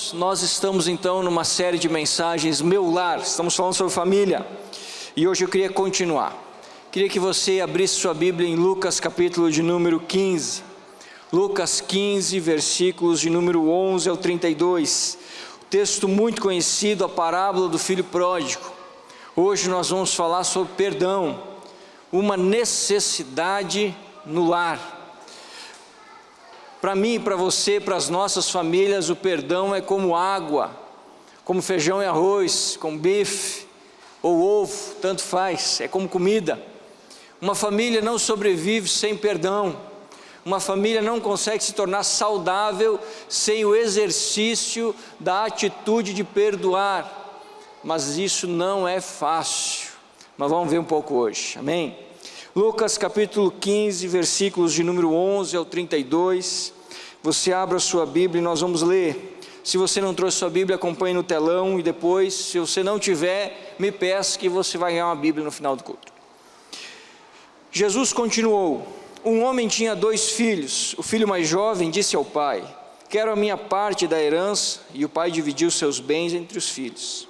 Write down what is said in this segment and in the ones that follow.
Irmãos, nós estamos então numa série de mensagens Meu Lar, estamos falando sobre família, e hoje eu queria continuar. Queria que você abrisse sua Bíblia em Lucas capítulo de número 15, Lucas 15, versículos de número 11 ao 32, texto muito conhecido, a parábola do filho pródigo. Hoje nós vamos falar sobre perdão, uma necessidade no lar. Para mim, para você, para as nossas famílias, o perdão é como água, como feijão e arroz, como bife ou ovo, tanto faz, é como comida. Uma família não sobrevive sem perdão, uma família não consegue se tornar saudável sem o exercício da atitude de perdoar, mas isso não é fácil, mas vamos ver um pouco hoje, amém? Lucas capítulo 15, versículos de número 11 ao 32, você abre a sua Bíblia e nós vamos ler. Se você não trouxe sua Bíblia, acompanhe no telão, e depois, se você não tiver, me peça que você vai ganhar uma Bíblia no final do culto. Jesus continuou: um homem tinha 2 filhos, o filho mais jovem disse ao pai: quero a minha parte da herança, e o pai dividiu seus bens entre os filhos.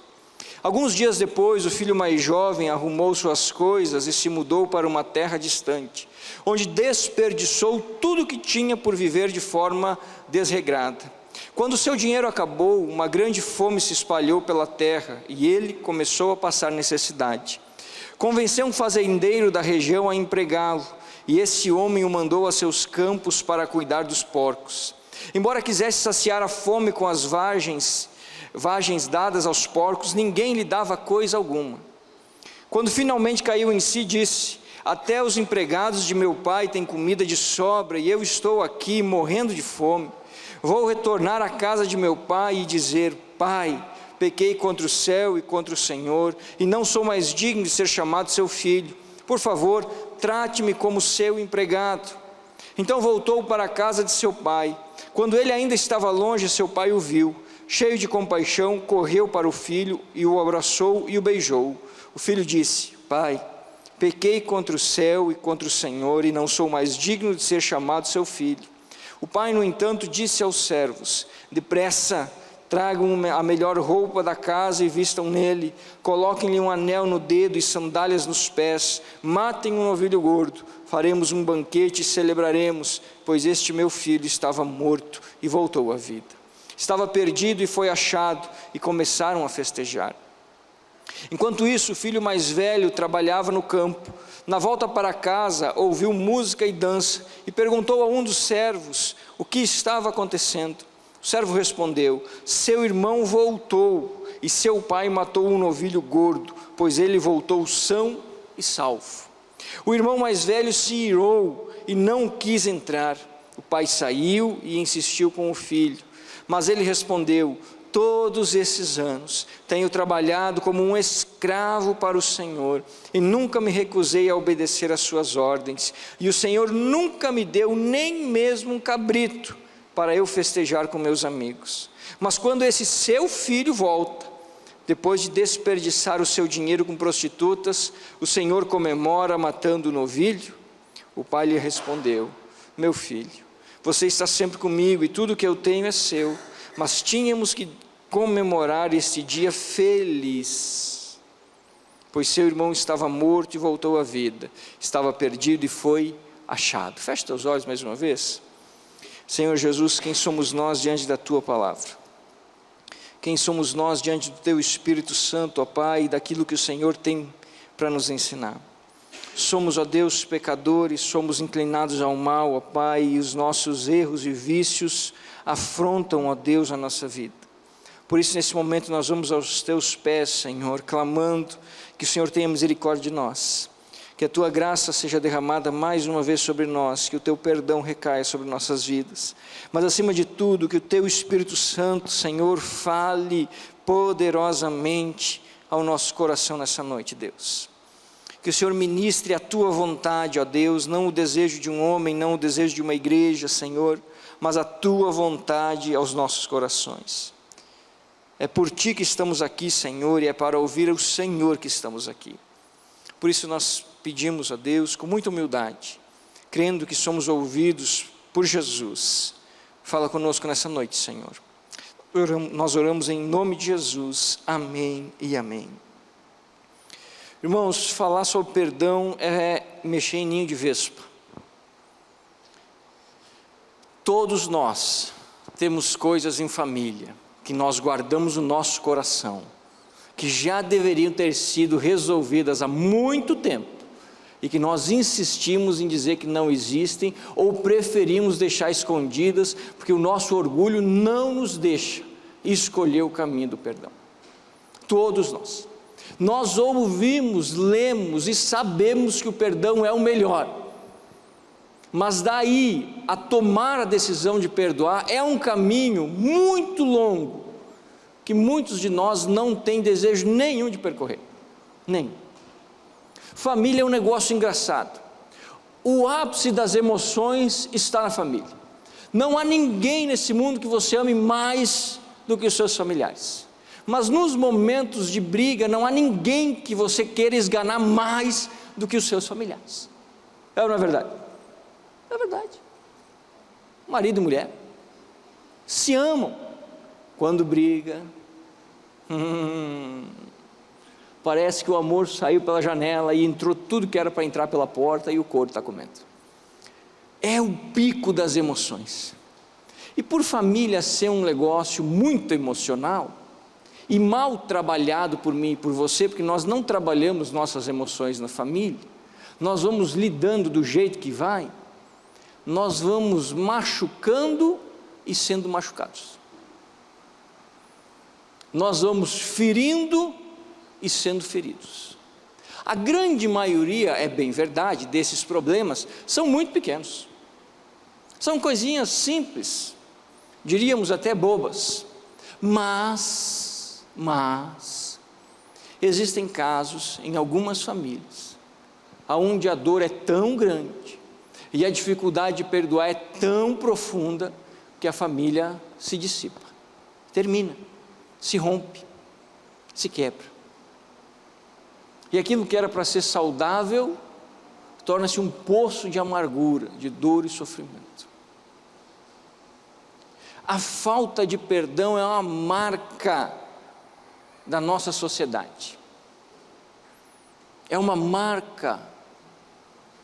Alguns dias depois, o filho mais jovem arrumou suas coisas e se mudou para uma terra distante, onde desperdiçou tudo o que tinha por viver de forma desregrada. Quando seu dinheiro acabou, uma grande fome se espalhou pela terra e ele começou a passar necessidade. Convenceu um fazendeiro da região a empregá-lo, e esse homem o mandou a seus campos para cuidar dos porcos. Embora quisesse saciar a fome com as vagens dadas aos porcos, ninguém lhe dava coisa alguma. Quando finalmente caiu em si, disse: até os empregados de meu pai têm comida de sobra, e eu estou aqui morrendo de fome. Vou retornar à casa de meu pai e dizer: pai, pequei contra o céu e contra o Senhor, e não sou mais digno de ser chamado seu filho. Por favor, trate-me como seu empregado. Então voltou para a casa de seu pai. Quando ele ainda estava longe, seu pai o viu. Cheio de compaixão, correu para o filho e o abraçou e o beijou. O filho disse: pai, pequei contra o céu e contra o Senhor, e não sou mais digno de ser chamado seu filho. O pai, no entanto, disse aos servos: depressa, tragam a melhor roupa da casa e vistam nele, coloquem-lhe um anel no dedo e sandálias nos pés, matem um novilho gordo, faremos um banquete e celebraremos, pois este meu filho estava morto e voltou à vida. Estava perdido e foi achado, e começaram a festejar. Enquanto isso, o filho mais velho trabalhava no campo. Na volta para casa, ouviu música e dança, e perguntou a um dos servos o que estava acontecendo. O servo respondeu: seu irmão voltou, e seu pai matou um novilho gordo, pois ele voltou são e salvo. O irmão mais velho se irou e não quis entrar. O pai saiu e insistiu com o filho. Mas ele respondeu: todos esses anos tenho trabalhado como um escravo para o Senhor, e nunca me recusei a obedecer às suas ordens, e o Senhor nunca me deu nem mesmo um cabrito para eu festejar com meus amigos. Mas quando esse seu filho volta, depois de desperdiçar o seu dinheiro com prostitutas, o Senhor comemora matando o novilho? O pai lhe respondeu: meu filho, você está sempre comigo e tudo que eu tenho é seu, mas tínhamos que comemorar este dia feliz, pois seu irmão estava morto e voltou à vida, estava perdido e foi achado. Feche teus olhos mais uma vez. Senhor Jesus, quem somos nós diante da Tua palavra? Quem somos nós diante do Teu Espírito Santo, ó Pai, e daquilo que o Senhor tem para nos ensinar? Somos, ó Deus, pecadores, somos inclinados ao mal, ó Pai, e os nossos erros e vícios afrontam, ó Deus, a nossa vida. Por isso, nesse momento, nós vamos aos Teus pés, Senhor, clamando que o Senhor tenha misericórdia de nós, que a Tua graça seja derramada mais uma vez sobre nós, que o Teu perdão recaia sobre nossas vidas, mas acima de tudo, que o Teu Espírito Santo, Senhor, fale poderosamente ao nosso coração nessa noite, Deus. Que o Senhor ministre a Tua vontade, ó Deus, não o desejo de um homem, não o desejo de uma igreja, Senhor, mas a Tua vontade aos nossos corações. É por Ti que estamos aqui, Senhor, e é para ouvir o Senhor que estamos aqui. Por isso nós pedimos a Deus, com muita humildade, crendo que somos ouvidos por Jesus. Fala conosco nessa noite, Senhor. Nós oramos em nome de Jesus. Amém e amém. Irmãos, falar sobre perdão é mexer em ninho de vespa. Todos nós temos coisas em família que nós guardamos no nosso coração, que já deveriam ter sido resolvidas há muito tempo, e que nós insistimos em dizer que não existem, ou preferimos deixar escondidas, porque o nosso orgulho não nos deixa escolher o caminho do perdão. Todos nós ouvimos, lemos e sabemos que o perdão é o melhor, mas daí a tomar a decisão de perdoar é um caminho muito longo, que muitos de nós não têm desejo nenhum de percorrer, nem. Família é um negócio engraçado. O ápice das emoções está na família. Não há ninguém nesse mundo que você ame mais do que os seus familiares. Mas nos momentos de briga, não há ninguém que você queira esganar mais do que os seus familiares. É ou não é verdade? É verdade. Marido e mulher se amam. Quando briga, parece que o amor saiu pela janela e entrou tudo que era para entrar pela porta e o couro está comendo. É o pico das emoções. E por família ser um negócio muito emocional e mal trabalhado por mim e por você, porque nós não trabalhamos nossas emoções na família, nós vamos lidando do jeito que vai, nós vamos machucando e sendo machucados. Nós vamos ferindo e sendo feridos. A grande maioria, é bem verdade, desses problemas são muito pequenos. São coisinhas simples, diríamos até bobas, mas existem casos em algumas famílias onde a dor é tão grande e a dificuldade de perdoar é tão profunda que a família se dissipa, termina, se rompe, se quebra. E aquilo que era para ser saudável torna-se um poço de amargura, de dor e sofrimento. A falta de perdão é uma marca da nossa sociedade, é uma marca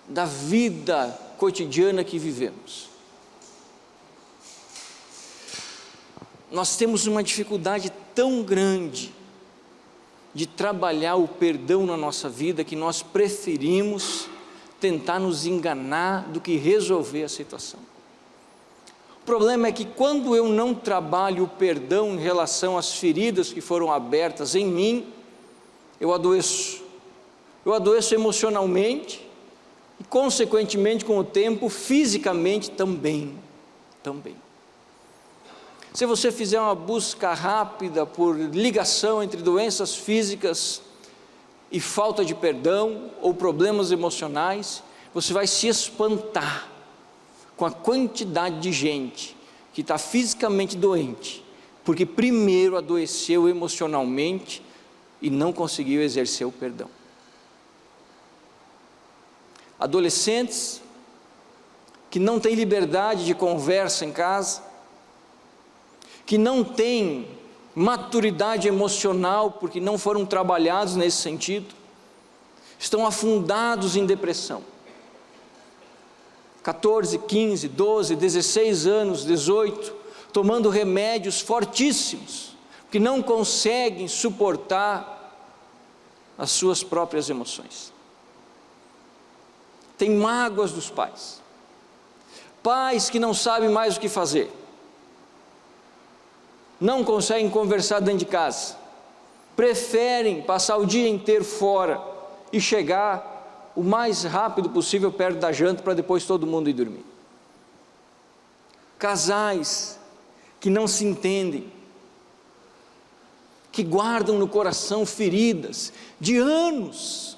da vida cotidiana que vivemos. Nós temos uma dificuldade tão grande de trabalhar o perdão na nossa vida, que nós preferimos tentar nos enganar do que resolver a situação. O problema é que quando eu não trabalho o perdão em relação às feridas que foram abertas em mim, eu adoeço emocionalmente e consequentemente com o tempo, fisicamente também. Se você fizer uma busca rápida por ligação entre doenças físicas e falta de perdão ou problemas emocionais, você vai se espantar com a quantidade de gente que está fisicamente doente, porque primeiro adoeceu emocionalmente e não conseguiu exercer o perdão. Adolescentes que não têm liberdade de conversa em casa, que não têm maturidade emocional porque não foram trabalhados nesse sentido, estão afundados em depressão. 14, 15, 12, 16 anos, 18, tomando remédios fortíssimos, que não conseguem suportar as suas próprias emoções. Tem mágoas dos pais, pais que não sabem mais o que fazer, não conseguem conversar dentro de casa, preferem passar o dia inteiro fora e chegar o mais rápido possível perto da janta para depois todo mundo ir dormir. Casais que não se entendem, que guardam no coração feridas de anos,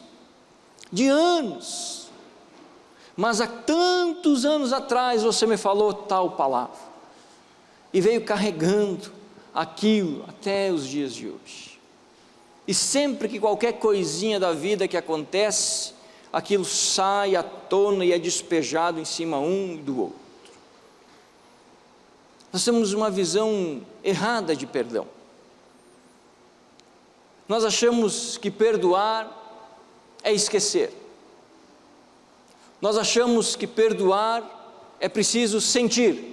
mas há tantos anos atrás você me falou tal palavra, e veio carregando aquilo até os dias de hoje, e sempre que qualquer coisinha da vida que acontece, aquilo sai à tona e é despejado em cima um do outro. Nós temos uma visão errada de perdão. Nós achamos que perdoar é esquecer. Nós achamos que perdoar é preciso sentir.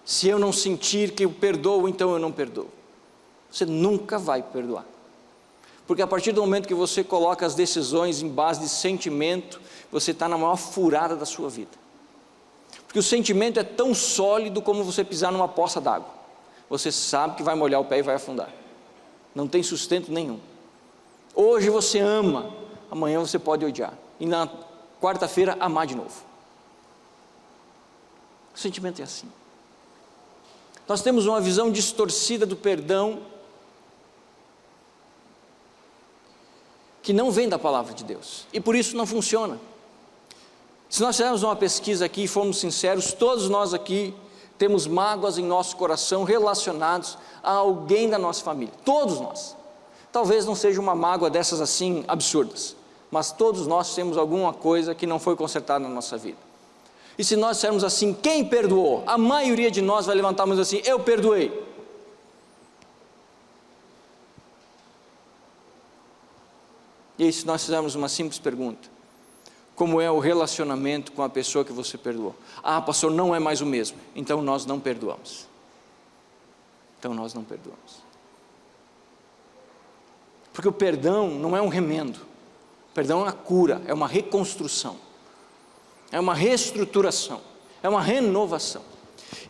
Se eu não sentir que eu perdoo, então eu não perdoo. Você nunca vai perdoar. Porque a partir do momento que você coloca as decisões em base de sentimento, você está na maior furada da sua vida. Porque o sentimento é tão sólido como você pisar numa poça d'água. Você sabe que vai molhar o pé e vai afundar. Não tem sustento nenhum. Hoje você ama, amanhã você pode odiar. E na quarta-feira amar de novo. O sentimento é assim. Nós temos uma visão distorcida do perdão que não vem da palavra de Deus. E por isso não funciona. Se nós fizermos uma pesquisa aqui e formos sinceros, todos nós aqui temos mágoas em nosso coração relacionados a alguém da nossa família. Todos nós. Talvez não seja uma mágoa dessas assim absurdas, mas todos nós temos alguma coisa que não foi consertada na nossa vida. E se nós dissermos assim, quem perdoou? A maioria de nós vai levantar a mão assim, eu perdoei. E aí, se nós fizermos uma simples pergunta, como é o relacionamento com a pessoa que você perdoou? Ah, pastor, não é mais o mesmo. Então nós não perdoamos. Porque o perdão não é um remendo. O perdão é uma cura, é uma reconstrução. É uma reestruturação. É uma renovação.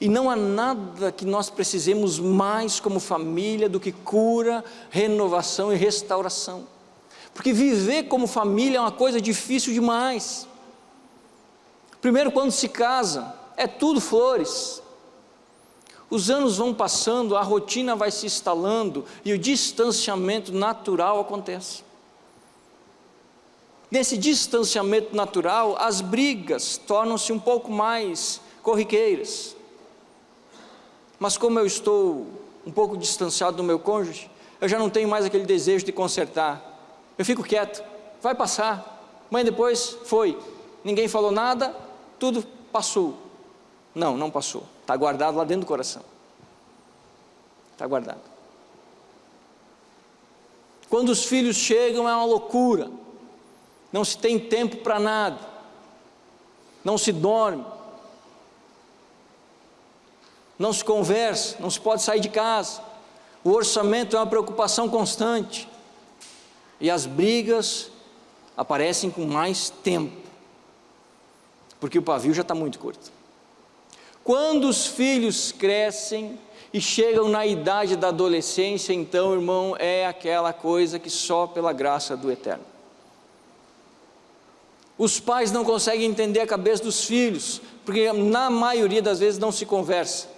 E não há nada que nós precisemos mais como família do que cura, renovação e restauração. Porque viver como família é uma coisa difícil demais. Primeiro, quando se casa, é tudo flores. Os anos vão passando, a rotina vai se instalando e o distanciamento natural acontece. Nesse distanciamento natural, as brigas tornam-se um pouco mais corriqueiras. Mas como eu estou um pouco distanciado do meu cônjuge, eu já não tenho mais aquele desejo de consertar. Eu fico quieto, vai passar, mas depois foi, ninguém falou nada, tudo passou. Não passou, está guardado lá dentro do coração, está guardado. Quando os filhos chegam é uma loucura, não se tem tempo para nada, não se dorme, não se conversa, não se pode sair de casa, o orçamento é uma preocupação constante. E as brigas aparecem com mais tempo, porque o pavio já está muito curto. Quando os filhos crescem e chegam na idade da adolescência, então, irmão, é aquela coisa que só pela graça do Eterno. Os pais não conseguem entender a cabeça dos filhos, porque na maioria das vezes não se conversa.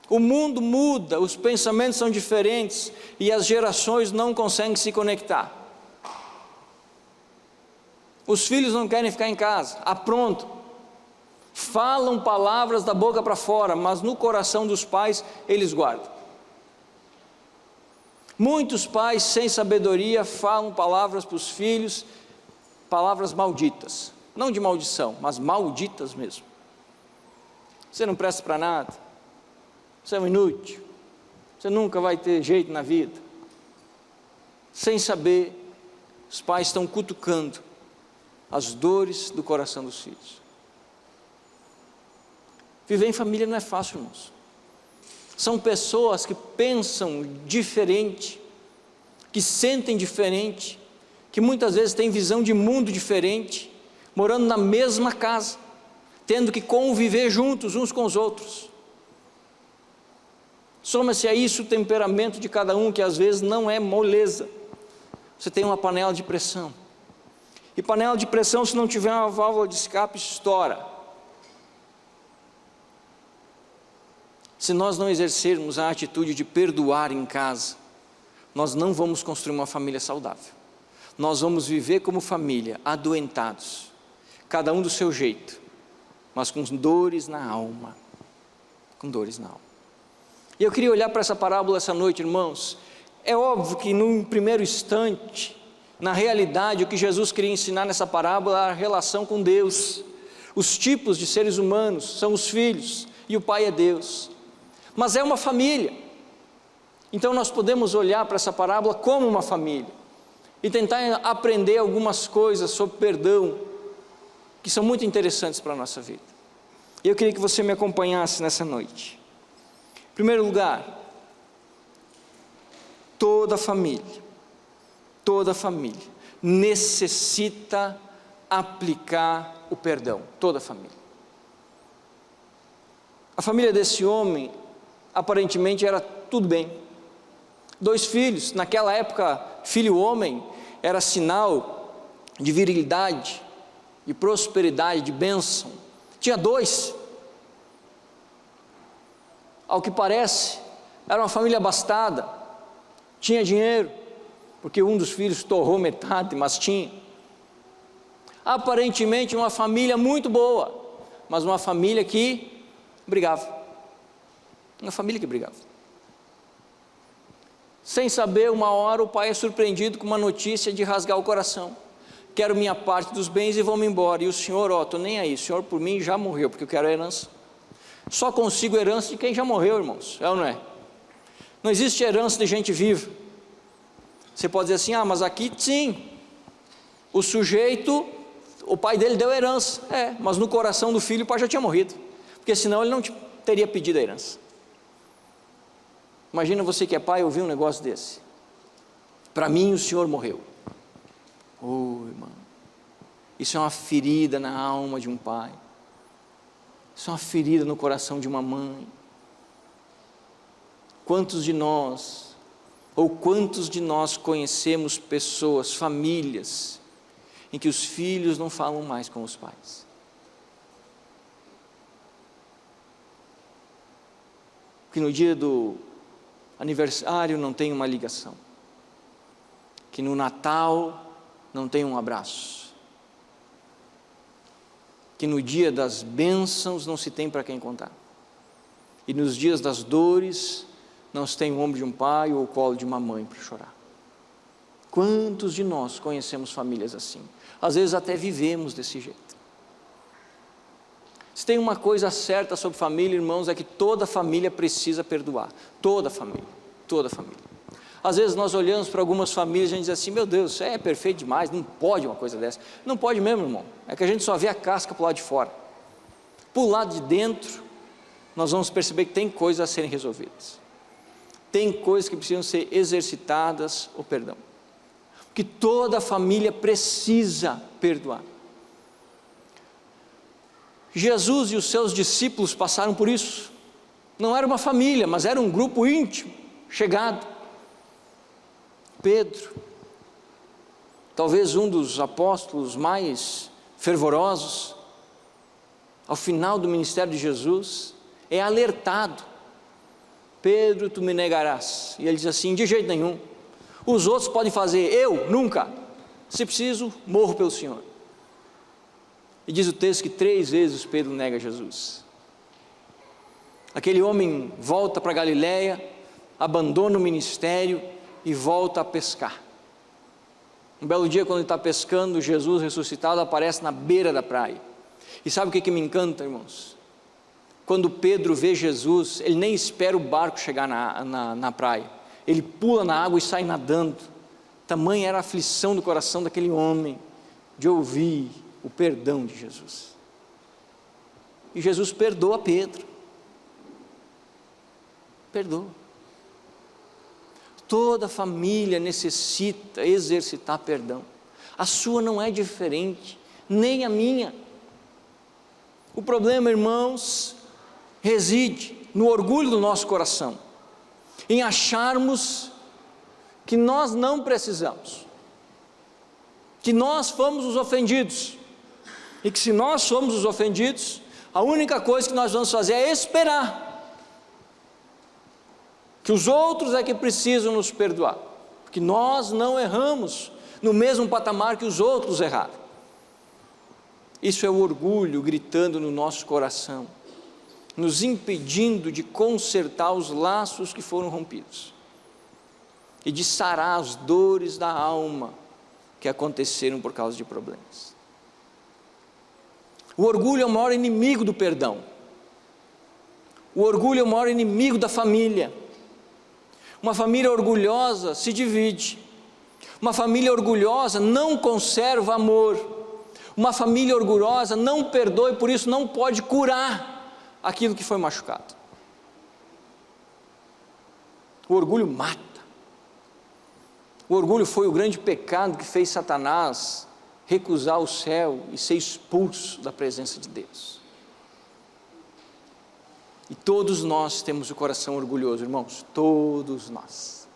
O mundo muda, os pensamentos são diferentes e as gerações não conseguem se conectar. Os filhos não querem ficar em casa, pronto. Falam palavras da boca para fora, mas no coração dos pais eles guardam. Muitos pais sem sabedoria falam palavras para os filhos, palavras malditas. Não de maldição, mas malditas mesmo. Você não presta para nada. Você é um inútil, você nunca vai ter jeito na vida. Sem saber, os pais estão cutucando as dores do coração dos filhos. Viver em família não é fácil, irmãos. São pessoas que pensam diferente, que sentem diferente, que muitas vezes têm visão de mundo diferente, morando na mesma casa, tendo que conviver juntos uns com os outros. Soma-se a isso o temperamento de cada um, que às vezes não é moleza. Você tem uma panela de pressão, e panela de pressão, se não tiver uma válvula de escape, estoura. Se nós não exercermos a atitude de perdoar em casa, nós não vamos construir uma família saudável. Nós vamos viver como família, adoentados, cada um do seu jeito, mas com dores na alma, com dores na alma. E eu queria olhar para essa parábola essa noite, irmãos. É óbvio que num primeiro instante, na realidade, o que Jesus queria ensinar nessa parábola é a relação com Deus. Os tipos de seres humanos são os filhos, e o pai é Deus. Mas é uma família. Então nós podemos olhar para essa parábola como uma família e tentar aprender algumas coisas sobre perdão que são muito interessantes para a nossa vida. E eu queria que você me acompanhasse nessa noite. Em primeiro lugar, toda família necessita aplicar o perdão. Toda família. A família desse homem, aparentemente era tudo bem. 2 filhos, naquela época, filho homem era sinal de virilidade, de prosperidade, de bênção. Tinha 2. Ao que parece, era uma família abastada, tinha dinheiro, porque um dos filhos torrou metade, mas tinha. Aparentemente uma família muito boa, mas uma família que brigava. Uma família que brigava. Sem saber, uma hora o pai é surpreendido com uma notícia de rasgar o coração. Quero minha parte dos bens e vou-me embora. E o senhor, estou nem aí, o senhor por mim já morreu, porque eu quero a herança. Só consigo herança de quem já morreu, irmãos, é ou não é? Não existe herança de gente viva. Você pode dizer assim, mas aqui sim, o sujeito, o pai dele deu herança, mas no coração do filho o pai já tinha morrido, porque senão ele não teria pedido a herança. Imagina você que é pai ouvir um negócio desse. Para mim o senhor morreu. Irmão, isso é uma ferida na alma de um pai, isso é uma ferida no coração de uma mãe. Quantos de nós conhecemos pessoas, famílias, em que os filhos não falam mais com os pais? Que no dia do aniversário não tem uma ligação, que no Natal não tem um abraço, que no dia das bênçãos não se tem para quem contar, e nos dias das dores não se tem o ombro de um pai ou o colo de uma mãe para chorar. Quantos de nós conhecemos famílias assim? Às vezes até vivemos desse jeito. Se tem uma coisa certa sobre família, irmãos, é que toda família precisa perdoar. Toda família, toda família. Às vezes nós olhamos para algumas famílias e a gente diz assim, meu Deus, isso é perfeito demais, não pode uma coisa dessa. Não pode mesmo, irmão, é que a gente só vê a casca para o lado de fora. Para o lado de dentro, nós vamos perceber que tem coisas a serem resolvidas. Tem coisas que precisam ser exercitadas, o perdão. Porque toda família precisa perdoar. Jesus e os seus discípulos passaram por isso. Não era uma família, mas era um grupo íntimo, chegado. Pedro, talvez um dos apóstolos mais fervorosos, ao final do ministério de Jesus, é alertado: Pedro, tu me negarás. E ele diz assim, de jeito nenhum, os outros podem fazer, eu nunca, se preciso, morro pelo Senhor. E diz o texto que 3 vezes Pedro nega Jesus. Aquele homem volta para Galiléia, abandona o ministério e volta a pescar. Um belo dia, quando ele está pescando, Jesus ressuscitado aparece na beira da praia. E sabe o que me encanta, irmãos? Quando Pedro vê Jesus, ele nem espera o barco chegar na praia, ele pula na água e sai nadando. Tamanha era a aflição do coração daquele homem, de ouvir o perdão de Jesus. E Jesus perdoa Pedro. Perdoa. Toda família necessita exercitar perdão. A sua não é diferente, nem a minha. O problema, irmãos, reside no orgulho do nosso coração, em acharmos que nós não precisamos, que nós fomos os ofendidos, e que se nós somos os ofendidos, a única coisa que nós vamos fazer é esperar que os outros é que precisam nos perdoar, porque nós não erramos no mesmo patamar que os outros erraram. Isso é o orgulho gritando no nosso coração, nos impedindo de consertar os laços que foram rompidos e de sarar as dores da alma que aconteceram por causa de problemas. O orgulho é o maior inimigo do perdão. O orgulho é o maior inimigo da família. Uma família orgulhosa se divide. Uma família orgulhosa não conserva amor. Uma família orgulhosa não perdoa e por isso não pode curar aquilo que foi machucado. O orgulho mata. O orgulho foi o grande pecado que fez Satanás recusar o céu e ser expulso da presença de Deus. E todos nós temos o coração orgulhoso, irmãos, todos nós.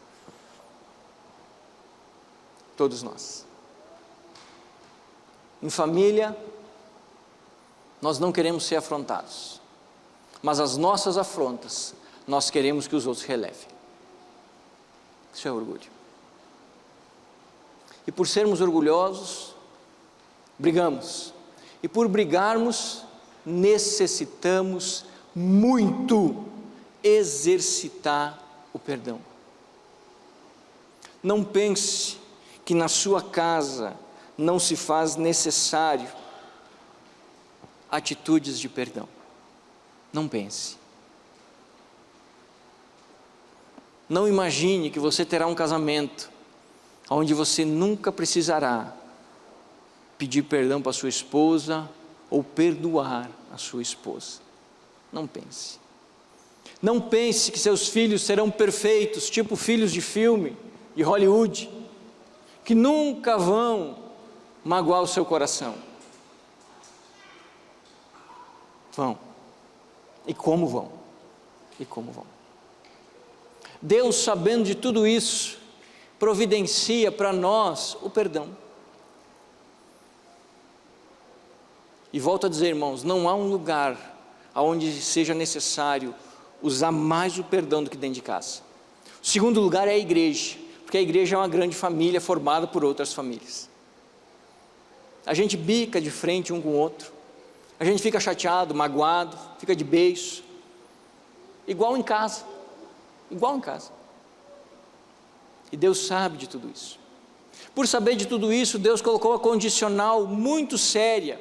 Todos nós. Em família, nós não queremos ser afrontados, mas as nossas afrontas, nós queremos que os outros relevem. Isso é orgulho. E por sermos orgulhosos, brigamos. E por brigarmos, necessitamos muito exercitar o perdão. Não pense que na sua casa não se faz necessário atitudes de perdão. Não pense. Não imagine que você terá um casamento onde você nunca precisará pedir perdão para sua esposa ou perdoar a sua esposa. Não pense. Não pense que seus filhos serão perfeitos, tipo filhos de filme, de Hollywood, que nunca vão magoar o seu coração. Vão. E como vão? E como vão? Deus, sabendo de tudo isso, providencia para nós o perdão. E volto a dizer, irmãos, não há um lugar onde seja necessário usar mais o perdão do que dentro de casa. O segundo lugar é a igreja, porque a igreja é uma grande família formada por outras famílias. A gente bica de frente um com o outro, a gente fica chateado, magoado, fica de beijo, igual em casa, igual em casa. E Deus sabe de tudo isso. Por saber de tudo isso, Deus colocou uma condicional muito séria,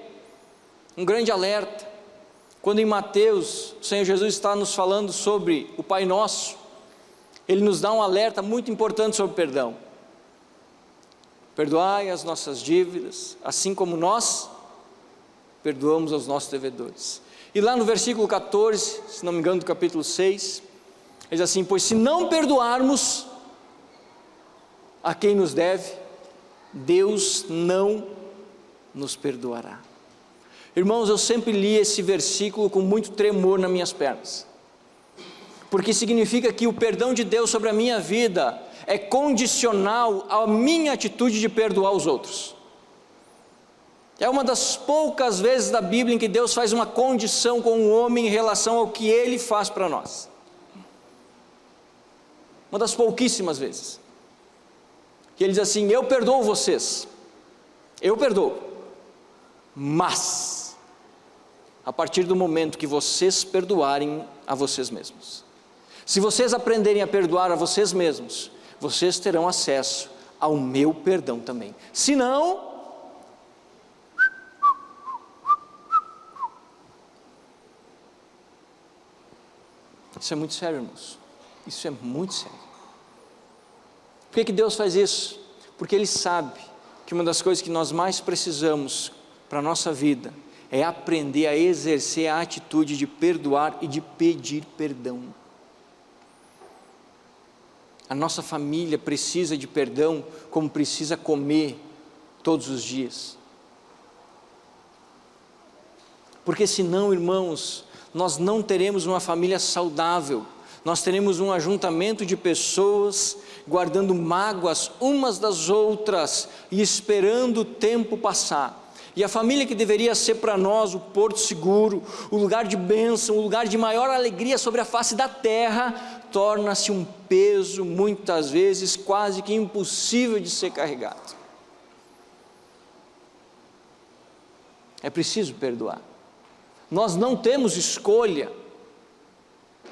um grande alerta. Quando em Mateus, o Senhor Jesus está nos falando sobre o Pai Nosso, Ele nos dá um alerta muito importante sobre o perdão. Perdoai as nossas dívidas, assim como nós perdoamos aos nossos devedores. E lá no versículo 14, se não me engano do capítulo 6, ele diz assim: pois se não perdoarmos a quem nos deve, Deus não nos perdoará. Irmãos, eu sempre li esse versículo com muito tremor nas minhas pernas, porque significa que o perdão de Deus sobre a minha vida é condicional à minha atitude de perdoar os outros. É uma das poucas vezes da Bíblia em que Deus faz uma condição com o homem em relação ao que Ele faz para nós. Uma das pouquíssimas vezes que Ele diz assim: eu perdoo vocês, eu perdoo, mas a partir do momento que vocês perdoarem a vocês mesmos, se vocês aprenderem a perdoar a vocês mesmos, vocês terão acesso ao meu perdão também. Se não, isso é muito sério, irmãos. Isso é muito sério. Por que Deus faz isso? Porque Ele sabe que uma das coisas que nós mais precisamos para a nossa vida é aprender a exercer a atitude de perdoar e de pedir perdão. A nossa família precisa de perdão como precisa comer todos os dias. Porque senão, irmãos, nós não teremos uma família saudável. Nós teremos um ajuntamento de pessoas guardando mágoas umas das outras e esperando o tempo passar. E a família que deveria ser para nós o porto seguro, o lugar de bênção, o lugar de maior alegria sobre a face da terra, torna-se um peso, muitas vezes quase que impossível de ser carregado. É preciso perdoar. Nós não temos escolha.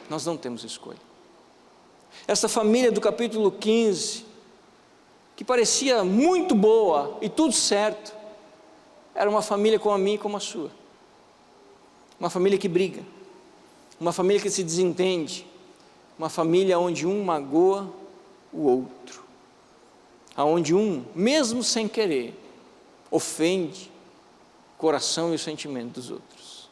Nós não temos escolha. Essa família do capítulo 15, que parecia muito boa e tudo certo, era uma família como a minha e como a sua. Uma família que briga. uma família que se desentende, uma família onde um magoa o outro, aonde um, mesmo sem querer, ofende o coração e o sentimento dos outros.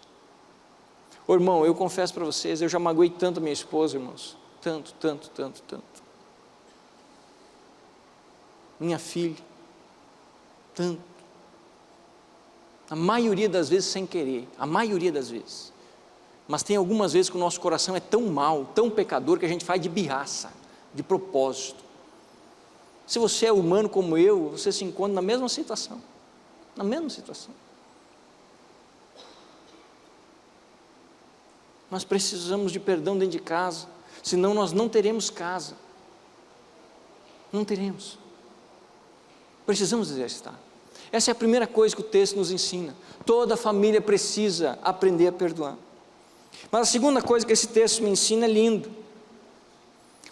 Ô irmão, eu confesso para vocês, eu já magoei tanto a minha esposa, irmãos, tanto. Minha filha, tanto. A maioria das vezes sem querer, a maioria das vezes. Mas tem algumas vezes que o nosso coração é tão mau, tão pecador, que a gente faz de birraça, de propósito. Se você é humano como eu, você se encontra na mesma situação. Na mesma situação. Nós precisamos de perdão dentro de casa, senão nós não teremos casa. Não teremos. Precisamos exercitar. Essa é a primeira coisa que o texto nos ensina. Toda família precisa aprender a perdoar. Mas a segunda coisa que esse texto me ensina é lindo,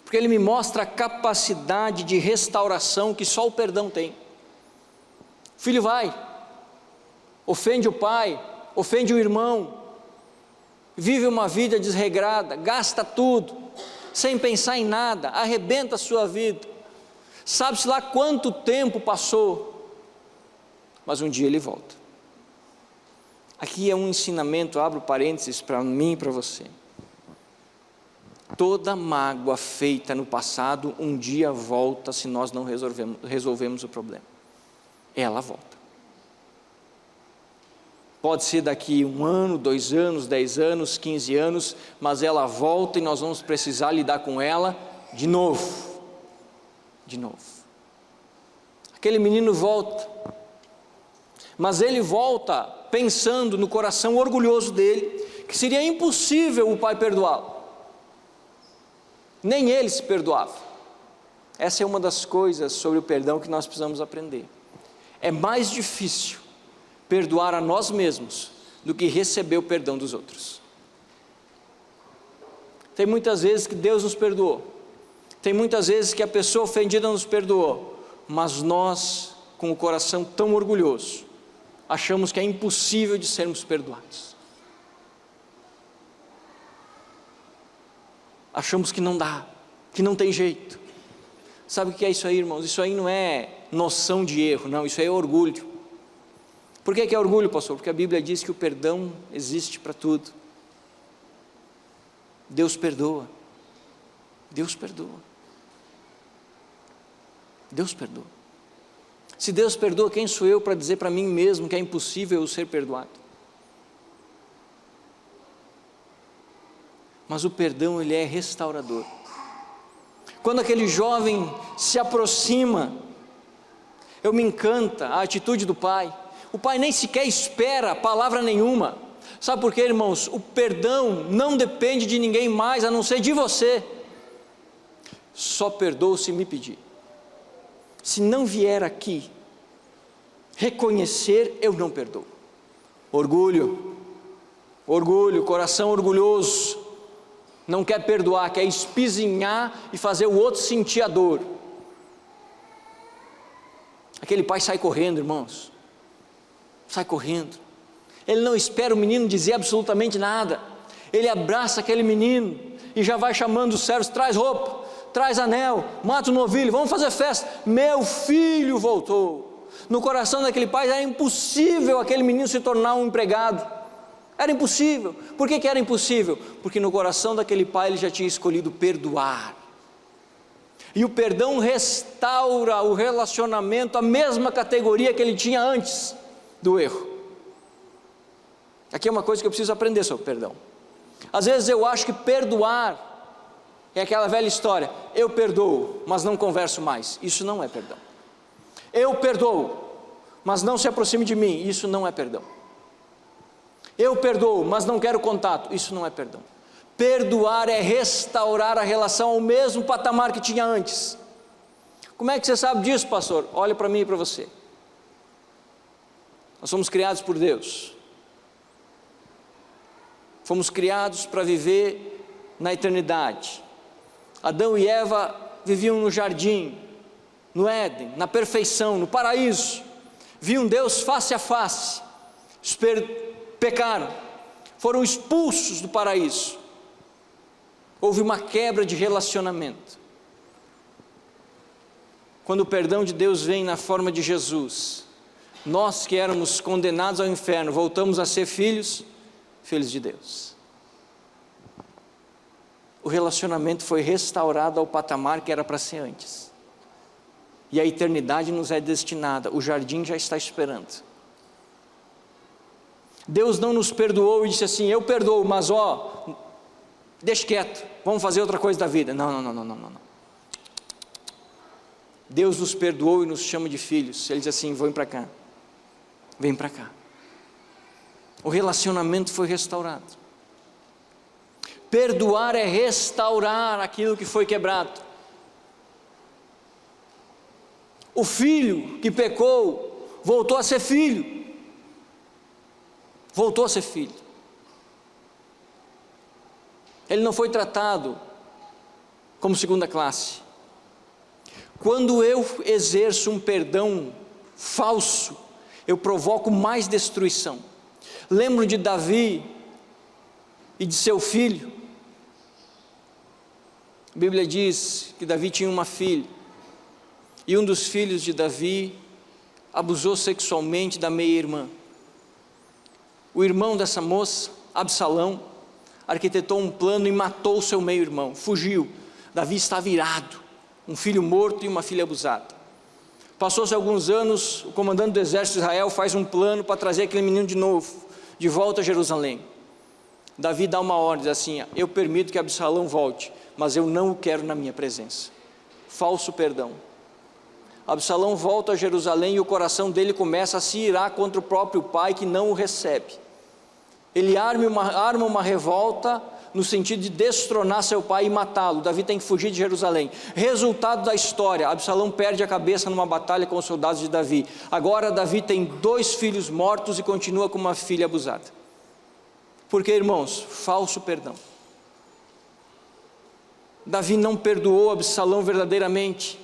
porque ele me mostra a capacidade de restauração que só o perdão tem. O filho vai, ofende o pai, ofende o irmão, vive uma vida desregrada, gasta tudo, sem pensar em nada, arrebenta a sua vida, sabe-se lá quanto tempo passou, mas um dia ele volta. Aqui é um ensinamento, abro parênteses para mim e para você. Toda mágoa feita no passado, um dia volta se nós não resolvemos o problema. Ela volta. Pode ser daqui 1 ano, 2 anos, 10 anos, 15 anos, mas ela volta e nós vamos precisar lidar com ela de novo. De novo. Aquele menino volta, mas ele volta pensando no coração orgulhoso dele, que seria impossível o pai perdoá-lo. Nem ele se perdoava. Essa é uma das coisas sobre o perdão que nós precisamos aprender. É mais difícil perdoar a nós mesmos do que receber o perdão dos outros. Tem muitas vezes que Deus nos perdoou, tem muitas vezes que a pessoa ofendida nos perdoou, mas nós, com o coração tão orgulhoso, achamos que é impossível de sermos perdoados. Achamos que não dá, que não tem jeito. Sabe o que é isso aí, irmãos? Isso aí não é noção de erro, não, isso aí é orgulho. Por que é orgulho, pastor? Porque a Bíblia diz que o perdão existe para tudo. Deus perdoa. Deus perdoa. Deus perdoa. Se Deus perdoa, quem sou eu para dizer para mim mesmo que é impossível eu ser perdoado? Mas o perdão, ele é restaurador. Quando aquele jovem se aproxima, eu me encanta a atitude do pai. O pai nem sequer espera palavra nenhuma. Sabe por quê, irmãos? O perdão não depende de ninguém mais a não ser de você. Só perdoo se me pedir. Se não vier aqui reconhecer, eu não perdoo. Orgulho, coração orgulhoso, não quer perdoar, quer espizinhar e fazer o outro sentir a dor. Aquele pai sai correndo, irmãos, sai correndo. Ele não espera o menino dizer absolutamente nada, ele abraça aquele menino e já vai chamando os servos: traz roupa, traz anel, mata o novilho, vamos fazer festa, meu filho voltou. No coração daquele pai era impossível aquele menino se tornar um empregado, era impossível. Por que era impossível? Porque no coração daquele pai ele já tinha escolhido perdoar, e o perdão restaura o relacionamento, a mesma categoria que ele tinha antes do erro. Aqui é uma coisa que eu preciso aprender sobre perdão. Às vezes eu acho que perdoar é aquela velha história: eu perdoo, mas não converso mais. Isso não é perdão. Eu perdoo, mas não se aproxime de mim. Isso não é perdão. Eu perdoo, mas não quero contato. Isso não é perdão. Perdoar é restaurar a relação ao mesmo patamar que tinha antes. Como é que você sabe disso, pastor? Olha para mim e para você. Nós somos criados por Deus. Fomos criados para viver na eternidade. Adão e Eva viviam no jardim, no Éden, na perfeição, no paraíso. Viam Deus face a face. Pecaram, foram expulsos do paraíso. houve uma quebra de relacionamento. Quando o perdão de Deus vem na forma de Jesus, nós que éramos condenados ao inferno, voltamos a ser filhos de Deus. O relacionamento foi restaurado ao patamar que era para ser antes. E a eternidade nos é destinada, o jardim já está esperando. Deus não nos perdoou e disse assim: eu perdoo, mas deixa quieto, vamos fazer outra coisa da vida. Não. Deus nos perdoou e nos chama de filhos. Ele diz assim: vem para cá, vem para cá. O relacionamento foi restaurado. Perdoar é restaurar aquilo que foi quebrado. O filho que pecou voltou a ser filho. Voltou a ser filho. Ele não foi tratado como segunda classe. Quando eu exerço um perdão falso, eu provoco mais destruição. Lembro de Davi e de seu filho. A Bíblia diz que Davi tinha uma filha, e um dos filhos de Davi abusou sexualmente da meia-irmã. O irmão dessa moça, Absalão, arquitetou um plano e matou o seu meio-irmão, fugiu. Davi estava irado, um filho morto e uma filha abusada. Passou-se alguns anos, o comandante do exército de Israel faz um plano para trazer aquele menino de novo, de volta a Jerusalém. Davi dá uma ordem, diz assim: eu permito que Absalão volte, mas eu não o quero na minha presença. Falso perdão. Absalão volta a Jerusalém e o coração dele começa a se irar contra o próprio pai que não o recebe. Ele arma uma revolta no sentido de destronar seu pai e matá-lo. Davi tem que fugir de Jerusalém. Resultado da história: Absalão perde a cabeça numa batalha com os soldados de Davi. Agora Davi tem 2 filhos mortos e continua com uma filha abusada. Porque, irmãos, falso perdão. Davi não perdoou Absalão verdadeiramente,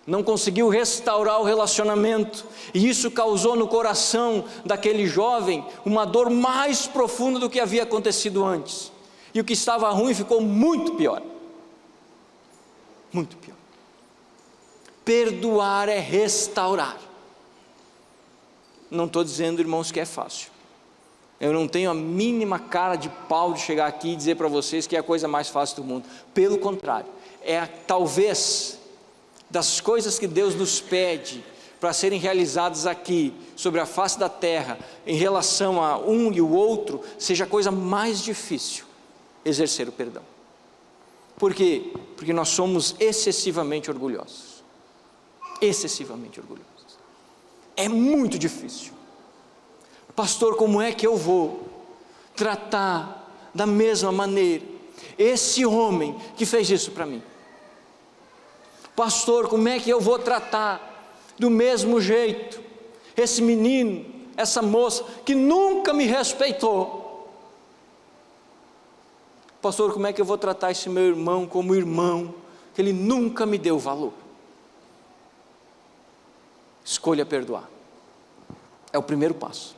não conseguiu restaurar o relacionamento, e isso causou no coração daquele jovem uma dor mais profunda do que havia acontecido antes, e o que estava ruim ficou muito pior. Muito pior. Perdoar é restaurar. Não estou dizendo, irmãos, que é fácil. Eu não tenho a mínima cara de pau de chegar aqui e dizer para vocês que é a coisa mais fácil do mundo. Pelo contrário, talvez das coisas que Deus nos pede para serem realizadas aqui, sobre a face da terra, em relação a um e o outro, seja a coisa mais difícil, exercer o perdão. Por quê? Porque nós somos excessivamente orgulhosos. Excessivamente orgulhosos. É muito difícil. Pastor, como é que eu vou tratar da mesma maneira esse homem que fez isso para mim? Pastor, como é que eu vou tratar do mesmo jeito esse menino, essa moça que nunca me respeitou? Pastor, como é que eu vou tratar esse meu irmão como irmão, que ele nunca me deu valor? Escolha perdoar. É o primeiro passo.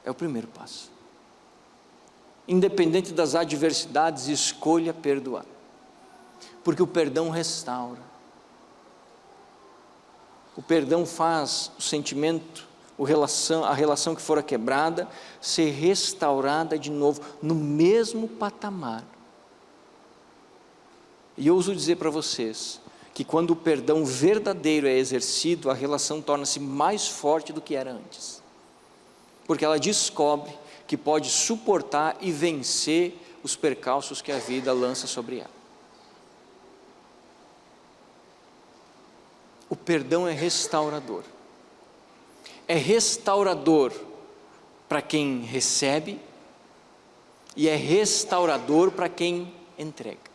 É o primeiro passo. Independente das adversidades, escolha perdoar. Porque o perdão restaura. O perdão faz o sentimento, a relação que fora quebrada, ser restaurada de novo, no mesmo patamar. E eu ouso dizer para vocês, que quando o perdão verdadeiro é exercido, a relação torna-se mais forte do que era antes. Porque ela descobre que pode suportar e vencer os percalços que a vida lança sobre ela. O perdão é restaurador. É restaurador para quem recebe e é restaurador para quem entrega.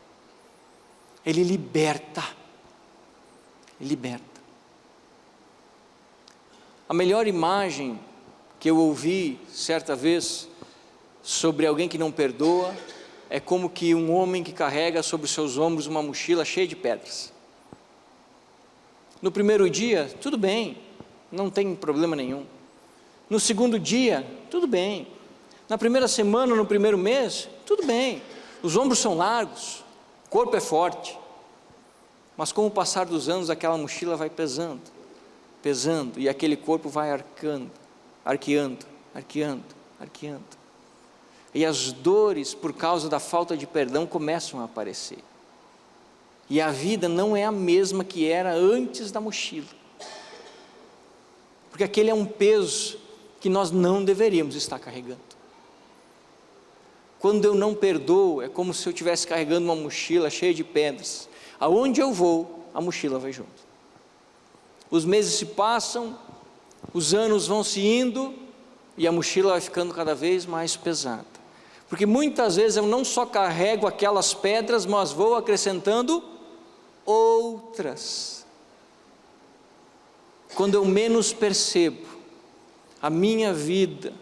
Ele liberta. Liberta. A melhor imagem que eu ouvi certa vez sobre alguém que não perdoa é como que um homem que carrega sobre os seus ombros uma mochila cheia de pedras. No primeiro dia, tudo bem, não tem problema nenhum. No segundo dia, tudo bem. Na primeira semana, no primeiro mês, tudo bem, os ombros são largos, o corpo é forte, mas com o passar dos anos, aquela mochila vai pesando, pesando, e aquele corpo vai arqueando. E as dores por causa da falta de perdão começam a aparecer. E a vida não é a mesma que era antes da mochila. Porque aquele é um peso que nós não deveríamos estar carregando. Quando eu não perdoo, é como se eu estivesse carregando uma mochila cheia de pedras. Aonde eu vou, a mochila vai junto. Os meses se passam, os anos vão se indo, e a mochila vai ficando cada vez mais pesada. Porque muitas vezes eu não só carrego aquelas pedras, mas vou acrescentando outras. Quando eu menos percebo, a minha vida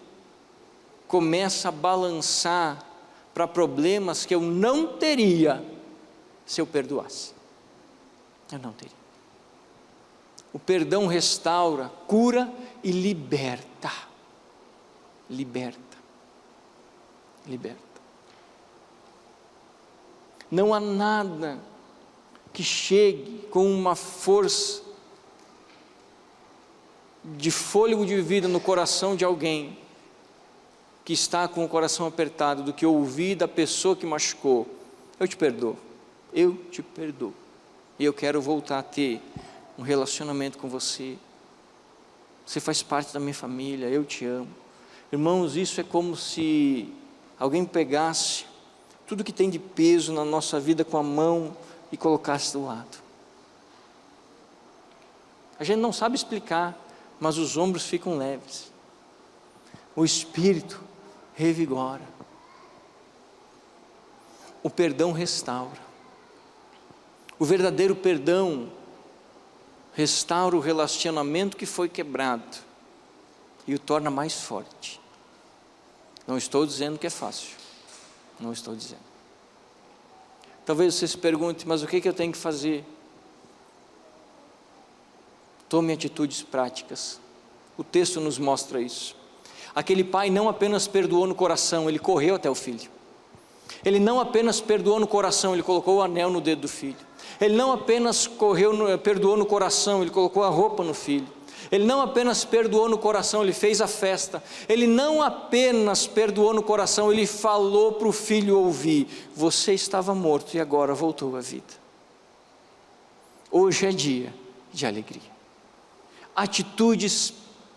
começa a balançar para problemas que eu não teria se eu perdoasse. Eu não teria. O perdão restaura, cura e liberta. Liberta. Não há nada que chegue com uma força de fôlego de vida no coração de alguém que está com o coração apertado do que ouvir da pessoa que machucou: eu te perdoo, e eu quero voltar a ter um relacionamento com você, você faz parte da minha família, eu te amo. Irmãos, isso é como se alguém pegasse tudo que tem de peso na nossa vida com a mão e colocasse do lado. A gente não sabe explicar, mas os ombros ficam leves, o espírito revigora, o perdão restaura. O verdadeiro perdão restaura o relacionamento que foi quebrado e o torna mais forte. Não estou dizendo que é fácil, não estou dizendo. Talvez você se pergunte: mas o que eu tenho que fazer? Tome atitudes práticas. O texto nos mostra isso. Aquele pai não apenas perdoou no coração, ele correu até o filho. Ele não apenas perdoou no coração, ele colocou o anel no dedo do filho. Ele não apenas perdoou no coração, ele colocou a roupa no filho. Ele não apenas perdoou no coração, ele fez a festa. Ele não apenas perdoou no coração, ele falou para o filho ouvir: você estava morto e agora voltou à vida. Hoje é dia de alegria. Atitudes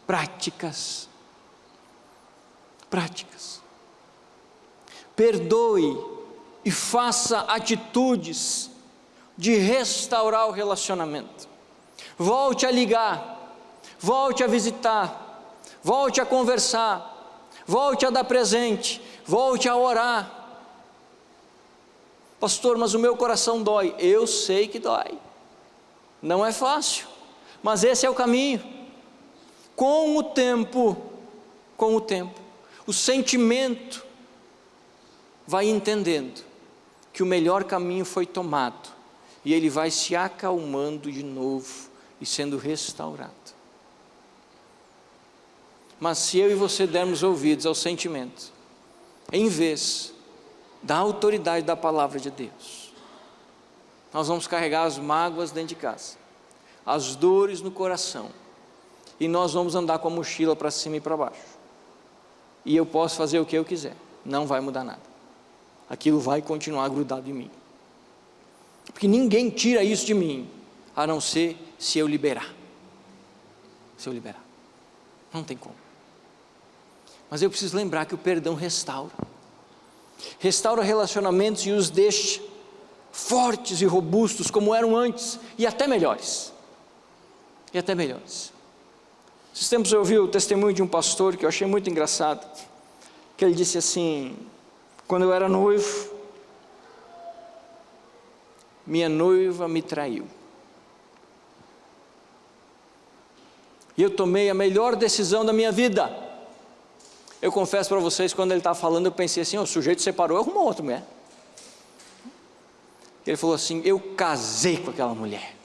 práticas. Perdoe e faça atitudes de restaurar o relacionamento. Volte a ligar, volte a visitar, volte a conversar, volte a dar presente, volte a orar. Pastor, mas o meu coração dói. Eu sei que dói, não é fácil, mas esse é o caminho. Com o tempo, o sentimento vai entendendo que o melhor caminho foi tomado, e ele vai se acalmando de novo e sendo restaurado. Mas se eu e você dermos ouvidos ao sentimento, em vez da autoridade da palavra de Deus, nós vamos carregar as mágoas dentro de casa, as dores no coração, e nós vamos andar com a mochila para cima e para baixo. E eu posso fazer o que eu quiser, não vai mudar nada. Aquilo vai continuar grudado em mim. Porque ninguém tira isso de mim, a não ser se eu liberar. Não tem como. Mas eu preciso lembrar que o perdão restaura relacionamentos e os deixa fortes e robustos como eram antes, e até melhores. Esses tempos eu ouvi o testemunho de um pastor que eu achei muito engraçado, que ele disse assim: quando eu era noivo, minha noiva me traiu, e eu tomei a melhor decisão da minha vida. Eu confesso para vocês, quando ele estava falando, eu pensei assim: o sujeito separou, arrumou outra mulher. Ele falou assim: eu casei com aquela mulher.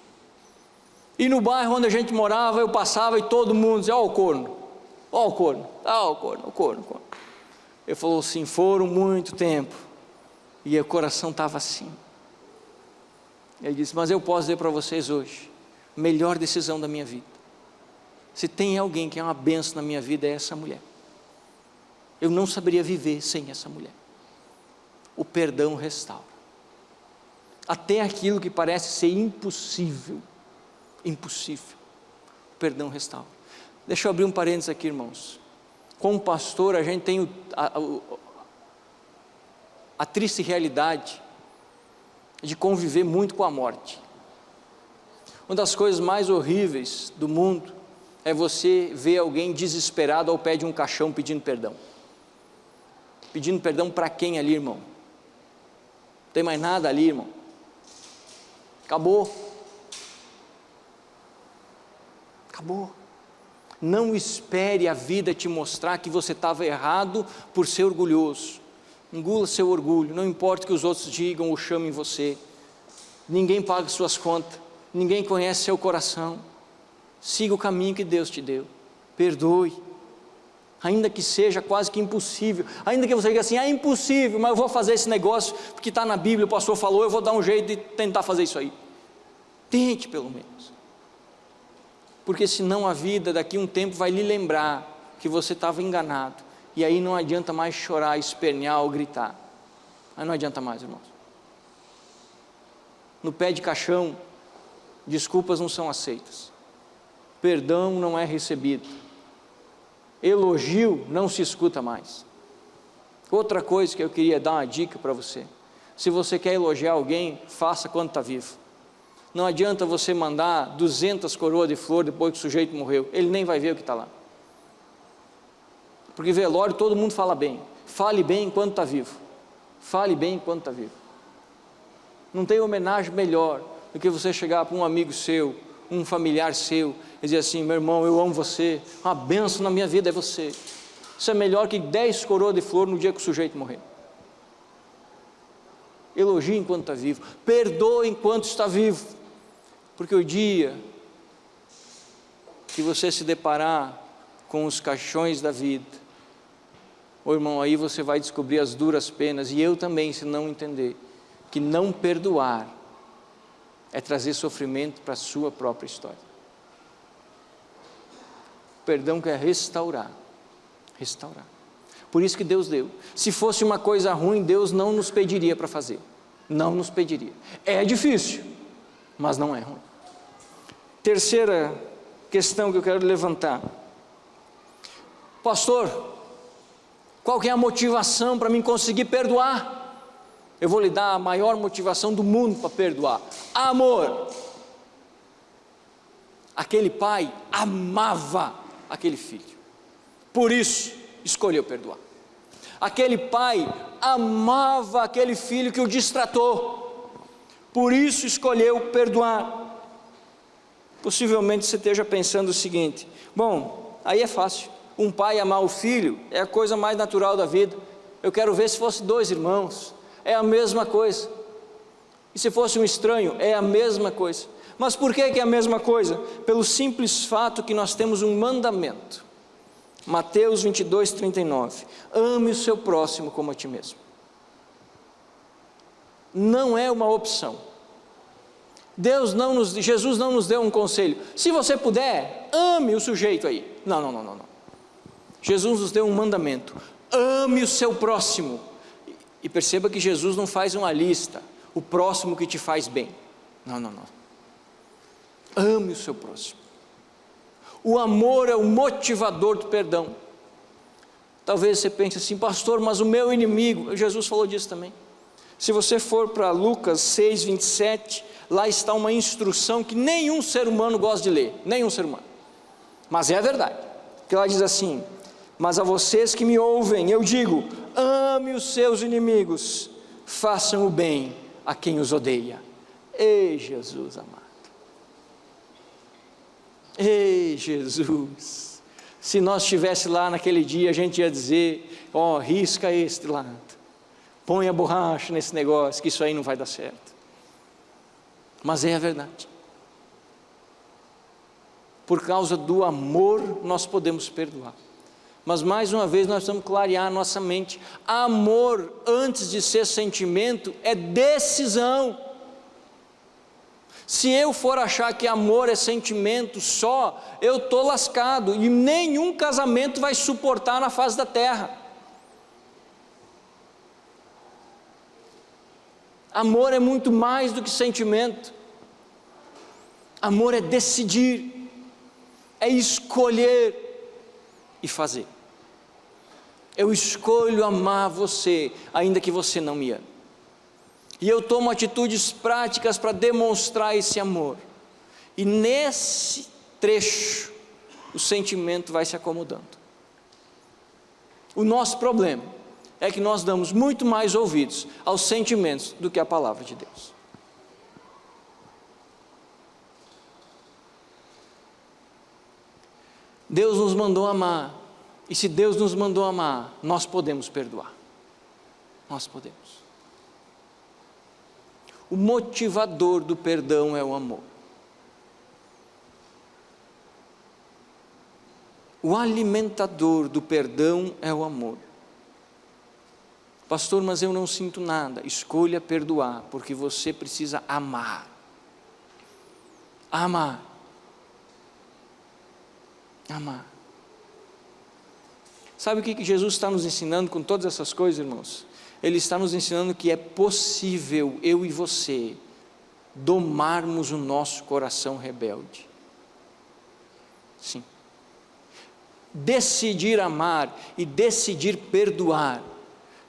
E no bairro onde a gente morava, eu passava e todo mundo dizia: ó o corno. Ele falou assim: foram muito tempo, e o coração estava assim. Ele disse: mas eu posso dizer para vocês hoje, melhor decisão da minha vida. Se tem alguém que é uma bênção na minha vida, é essa mulher. Eu não saberia viver sem essa mulher. O perdão restaura. Até aquilo que parece ser impossível, o perdão restaura. Deixa eu abrir um parênteses aqui, irmãos. Como pastor, a gente tem a triste realidade de conviver muito com a morte. Uma das coisas mais horríveis do mundo é você ver alguém desesperado ao pé de um caixão pedindo perdão. Pedindo perdão para quem ali, irmão? Não tem mais nada ali, irmão. Acabou. Acabou. Não espere a vida te mostrar que você estava errado por ser orgulhoso. Engula seu orgulho, não importa o que os outros digam ou chamem você. Ninguém paga suas contas, ninguém conhece seu coração. Siga o caminho que Deus te deu. Perdoe. Ainda que seja quase que impossível, ainda que você diga assim: é impossível, mas eu vou fazer esse negócio porque está na Bíblia, o pastor falou, eu vou dar um jeito de tentar fazer isso aí. Tente pelo menos, porque senão a vida daqui a um tempo vai lhe lembrar que você estava enganado, e aí não adianta mais chorar, espernear ou gritar. Aí não adianta mais, irmãos. No pé de caixão, desculpas não são aceitas, perdão não é recebido, elogio não se escuta mais. Outra coisa que eu queria dar uma dica para você: se você quer elogiar alguém, faça quando está vivo. Não adianta você mandar 200 coroas de flor depois que o sujeito morreu, ele nem vai ver o que está lá. Porque velório todo mundo fala bem. Fale bem enquanto está vivo. Fale bem enquanto está vivo. Não tem homenagem melhor do que você chegar para um amigo seu, um familiar seu, e dizer assim: meu irmão, eu amo você, uma bênção na minha vida é você. Isso é melhor que 10 coroas de flor no dia que o sujeito morrer. Elogie enquanto está vivo, perdoe enquanto está vivo, porque o dia que você se deparar com os caixões da vida, ô irmão, aí você vai descobrir as duras penas, e eu também, se não entender, que não perdoar é trazer sofrimento para a sua própria história. O perdão quer restaurar. Por isso que Deus deu. Se fosse uma coisa ruim, Deus não nos pediria para fazer. Não nos pediria. É difícil, mas não é ruim. Terceira questão que eu quero levantar: pastor, qual que é a motivação para mim conseguir perdoar? Eu vou lhe dar a maior motivação do mundo para perdoar: amor. Aquele pai amava aquele filho, por isso escolheu perdoar. Aquele pai amava aquele filho que o distratou, por isso escolheu perdoar. Possivelmente você esteja pensando o seguinte: bom, aí é fácil, um pai amar o filho é a coisa mais natural da vida. Eu quero ver se fosse 2 irmãos, é a mesma coisa. E se fosse um estranho, é a mesma coisa. Mas por que é a mesma coisa? Pelo simples fato que nós temos um mandamento. Mateus 22:39, ame o seu próximo como a ti mesmo. Não é uma opção. Jesus não nos deu um conselho: se você puder, ame o sujeito aí. Não. Jesus nos deu um mandamento: ame o seu próximo. E perceba que Jesus não faz uma lista, o próximo que te faz bem. Não. Ame o seu próximo. O amor é o motivador do perdão. Talvez você pense assim: pastor, mas o meu inimigo. Jesus falou disso também. Se você for para Lucas 6:27, lá está uma instrução que nenhum ser humano gosta de ler, nenhum ser humano, mas é a verdade, que lá diz assim: mas a vocês que me ouvem, eu digo, ame os seus inimigos, façam o bem a quem os odeia. Ei, Jesus amado, ei, Jesus, se nós estivesse lá naquele dia, a gente ia dizer: ó, risca este lado, põe a borracha nesse negócio, que isso aí não vai dar certo. Mas é a verdade. Por causa do amor nós podemos perdoar. Mas mais uma vez nós precisamos clarear a nossa mente. Amor, antes de ser sentimento, é decisão. Se eu for achar que amor é sentimento só, eu estou lascado, e nenhum casamento vai suportar na face da terra. Amor é muito mais do que sentimento. Amor é decidir, é escolher e fazer. Eu escolho amar você, ainda que você não me ame. E eu tomo atitudes práticas para demonstrar esse amor. E nesse trecho, o sentimento vai se acomodando. O nosso problema é que nós damos muito mais ouvidos aos sentimentos do que à palavra de Deus. Deus nos mandou amar. E se Deus nos mandou amar, nós podemos perdoar. Nós podemos. O motivador do perdão é o amor. O alimentador do perdão é o amor. Pastor, mas eu não sinto nada. Escolha perdoar, porque você precisa amar. Amar. Amar. Sabe o que Jesus está nos ensinando com todas essas coisas, irmãos? Ele está nos ensinando que é possível eu e você domarmos o nosso coração rebelde. Sim. Decidir amar e decidir perdoar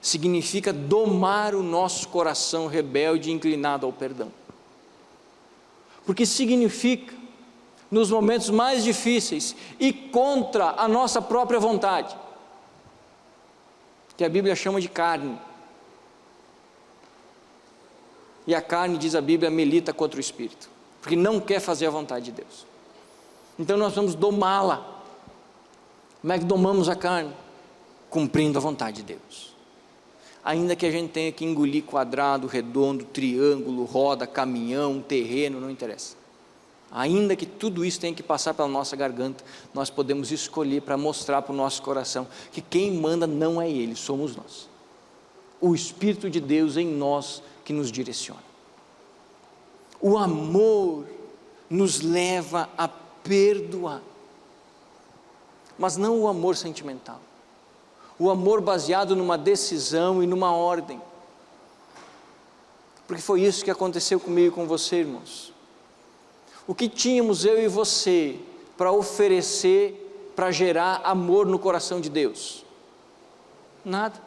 significa domar o nosso coração rebelde inclinado ao perdão. Porque significa, nos momentos mais difíceis e contra a nossa própria vontade, que a Bíblia chama de carne. E a carne, diz a Bíblia, milita contra o Espírito, porque não quer fazer a vontade de Deus. Então nós vamos domá-la. Como é que domamos a carne? Cumprindo a vontade de Deus. Ainda que a gente tenha que engolir quadrado, redondo, triângulo, roda, caminhão, terreno, não interessa. Ainda que tudo isso tenha que passar pela nossa garganta, nós podemos escolher para mostrar para o nosso coração que quem manda não é Ele, somos nós. O Espírito de Deus em nós que nos direciona. O amor nos leva a perdoar, mas não o amor sentimental, o amor baseado numa decisão e numa ordem, porque foi isso que aconteceu comigo e com você, irmãos. O que tínhamos eu e você para oferecer, para gerar amor no coração de Deus? Nada.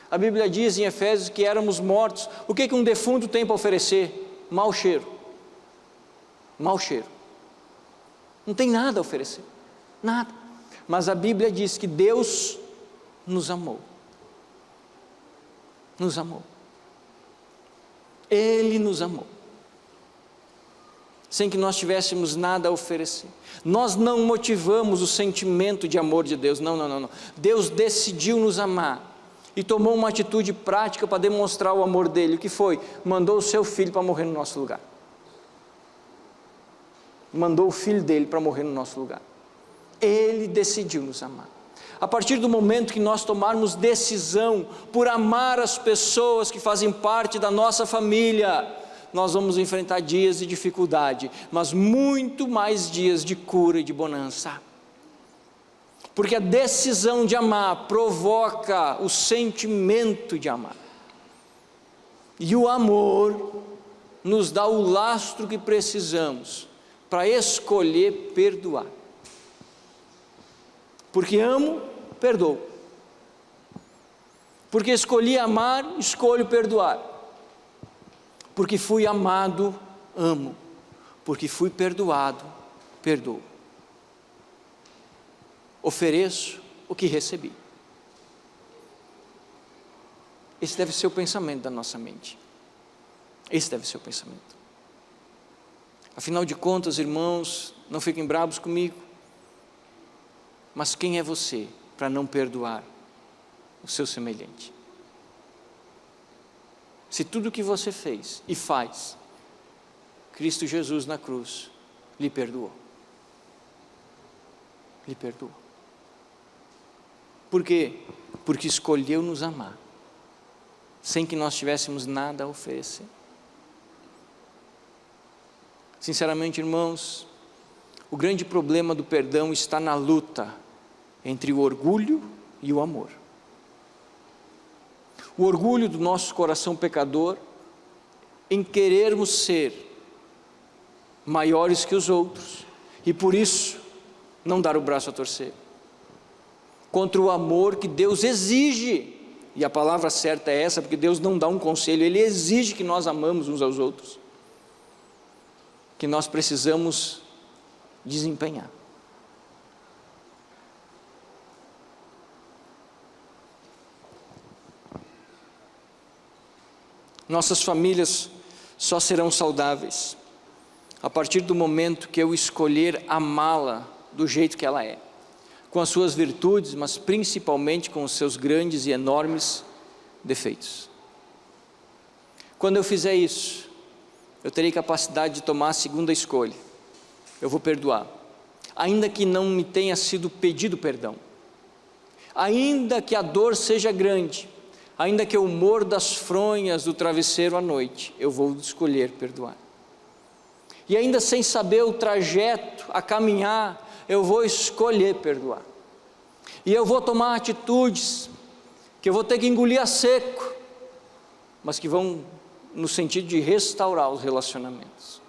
A Bíblia diz em Efésios que éramos mortos. O que um defunto tem para oferecer? Mau cheiro. Mau cheiro. Não tem nada a oferecer. Nada. Mas a Bíblia diz que Deus nos amou. Nos amou. Ele nos amou. Sem que nós tivéssemos nada a oferecer. Nós não motivamos o sentimento de amor de Deus. Não. Deus decidiu nos amar. E tomou uma atitude prática para demonstrar o amor dele. O que foi? Mandou o seu filho para morrer no nosso lugar. Mandou o filho dele para morrer no nosso lugar. Ele decidiu nos amar. A partir do momento que nós tomarmos decisão por amar as pessoas que fazem parte da nossa família, nós vamos enfrentar dias de dificuldade, mas muito mais dias de cura e de bonança. Porque a decisão de amar provoca o sentimento de amar. E o amor nos dá o lastro que precisamos para escolher perdoar. Porque amo, perdoo. Porque escolhi amar, escolho perdoar. Porque fui amado, amo. Porque fui perdoado, perdoo. Ofereço o que recebi. Esse deve ser o pensamento da nossa mente. Esse deve ser o pensamento. Afinal de contas, irmãos, não fiquem bravos comigo, mas quem é você para não perdoar o seu semelhante? Se tudo o que você fez e faz, Cristo Jesus na cruz lhe perdoou. Lhe perdoou. Por quê? Porque escolheu nos amar, sem que nós tivéssemos nada a oferecer. Sinceramente, irmãos, o grande problema do perdão está na luta entre o orgulho e o amor. O orgulho do nosso coração pecador em querermos ser maiores que os outros e por isso não dar o braço a torcer. Contra o amor que Deus exige, e a palavra certa é essa, porque Deus não dá um conselho, Ele exige que nós amamos uns aos outros, que nós precisamos desempenhar. Nossas famílias só serão saudáveis a partir do momento que eu escolher amá-la do jeito que ela é, com as suas virtudes, mas principalmente com os seus grandes e enormes defeitos. Quando eu fizer isso, eu terei capacidade de tomar a segunda escolha. Eu vou perdoar, ainda que não me tenha sido pedido perdão, ainda que a dor seja grande, ainda que eu morda as fronhas do travesseiro à noite, eu vou escolher perdoar. E ainda sem saber o trajeto a caminhar, eu vou escolher perdoar. E eu vou tomar atitudes que eu vou ter que engolir a seco, mas que vão no sentido de restaurar os relacionamentos.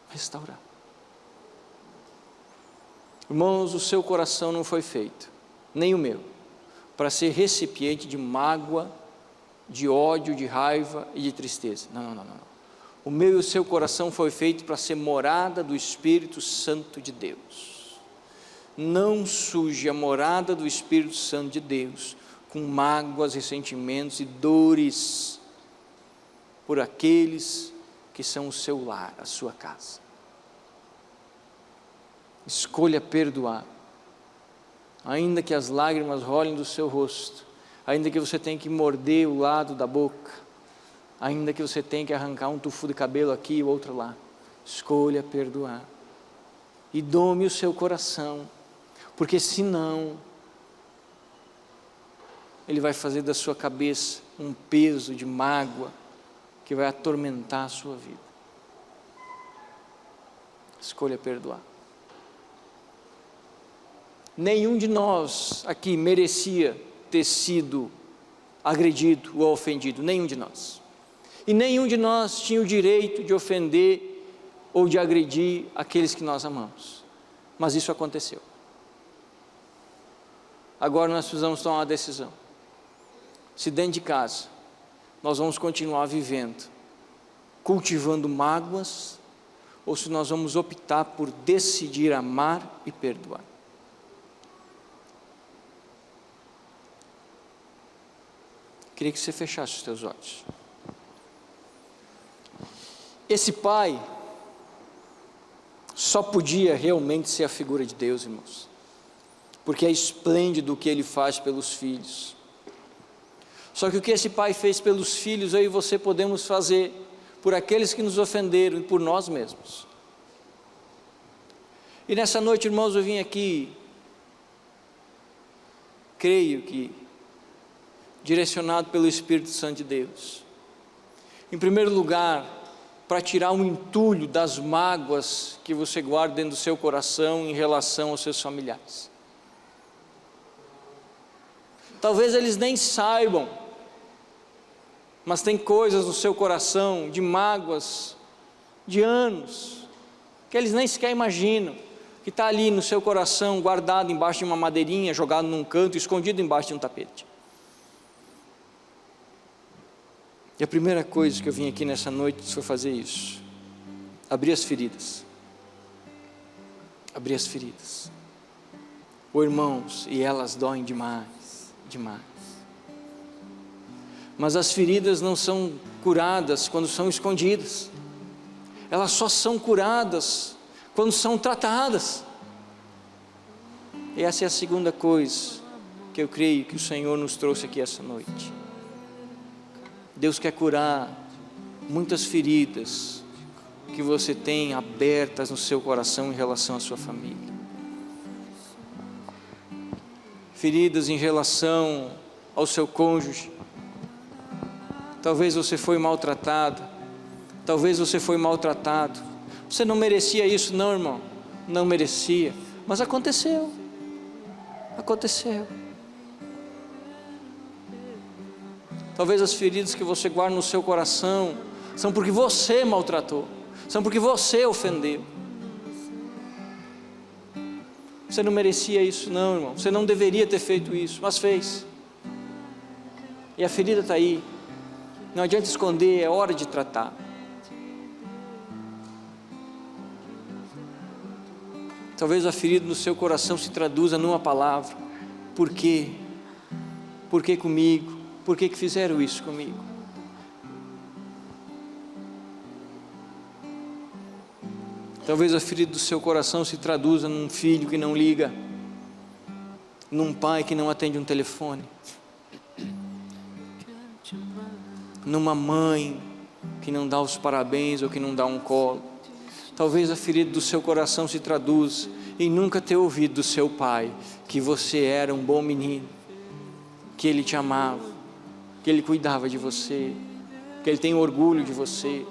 Restaurar. Irmãos, o seu coração não foi feito, nem o meu, para ser recipiente de mágoa, de ódio, de raiva e de tristeza. Não. O meu e o seu coração foi feito para ser morada do Espírito Santo de Deus. Não suje a morada do Espírito Santo de Deus com mágoas, ressentimentos e dores por aqueles que são o seu lar, a sua casa. Escolha perdoar, ainda que as lágrimas rolem do seu rosto, ainda que você tenha que morder o lado da boca, ainda que você tenha que arrancar um tufo de cabelo aqui e outro lá. Escolha perdoar e dome o seu coração, porque senão ele vai fazer da sua cabeça um peso de mágoa que vai atormentar a sua vida. Escolha perdoar. Nenhum de nós aqui merecia ter sido agredido ou ofendido, nenhum de nós. E nenhum de nós tinha o direito de ofender ou de agredir aqueles que nós amamos. Mas isso aconteceu. Agora nós precisamos tomar uma decisão. Se dentro de casa nós vamos continuar vivendo, cultivando mágoas, ou se nós vamos optar por decidir amar e perdoar. Queria que você fechasse os teus olhos. Esse pai só podia realmente ser a figura de Deus, irmãos, porque é esplêndido o que ele faz pelos filhos. Só que o que esse pai fez pelos filhos, eu e você podemos fazer por aqueles que nos ofenderam e por nós mesmos. E nessa noite, irmãos, eu vim aqui, creio que direcionado pelo Espírito Santo de Deus, em primeiro lugar, para tirar um entulho das mágoas que você guarda dentro do seu coração em relação aos seus familiares. Talvez eles nem saibam, mas tem coisas no seu coração de mágoas de anos, que eles nem sequer imaginam, que está ali no seu coração, guardado embaixo de uma madeirinha, jogado num canto, escondido embaixo de um tapete. E a primeira coisa que eu vim aqui nessa noite foi fazer isso, abrir as feridas. Abrir as feridas. Oh, irmãos, e elas doem demais, demais. Mas as feridas não são curadas quando são escondidas. Elas só são curadas quando são tratadas. E essa é a segunda coisa que eu creio que o Senhor nos trouxe aqui essa noite. Deus quer curar muitas feridas que você tem abertas no seu coração em relação à sua família. feridas em relação ao seu cônjuge. Talvez você foi maltratado, talvez você foi maltratado. Você não merecia isso não, irmão, não merecia, mas aconteceu. Talvez as feridas que você guarda no seu coração são porque você maltratou, são porque você ofendeu. Você não merecia isso não, irmão, você não deveria ter feito isso, mas fez. E a ferida está aí, não adianta esconder, é hora de tratar. Talvez a ferida no seu coração se traduza numa palavra: por quê? Por que comigo? Por que fizeram isso comigo? Talvez a ferida do seu coração se traduza num filho que não liga, num pai que não atende um telefone, numa mãe que não dá os parabéns ou que não dá um colo. Talvez a ferida do seu coração se traduza em nunca ter ouvido do seu pai que você era um bom menino, que ele te amava, que ele cuidava de você, que ele tem orgulho de você.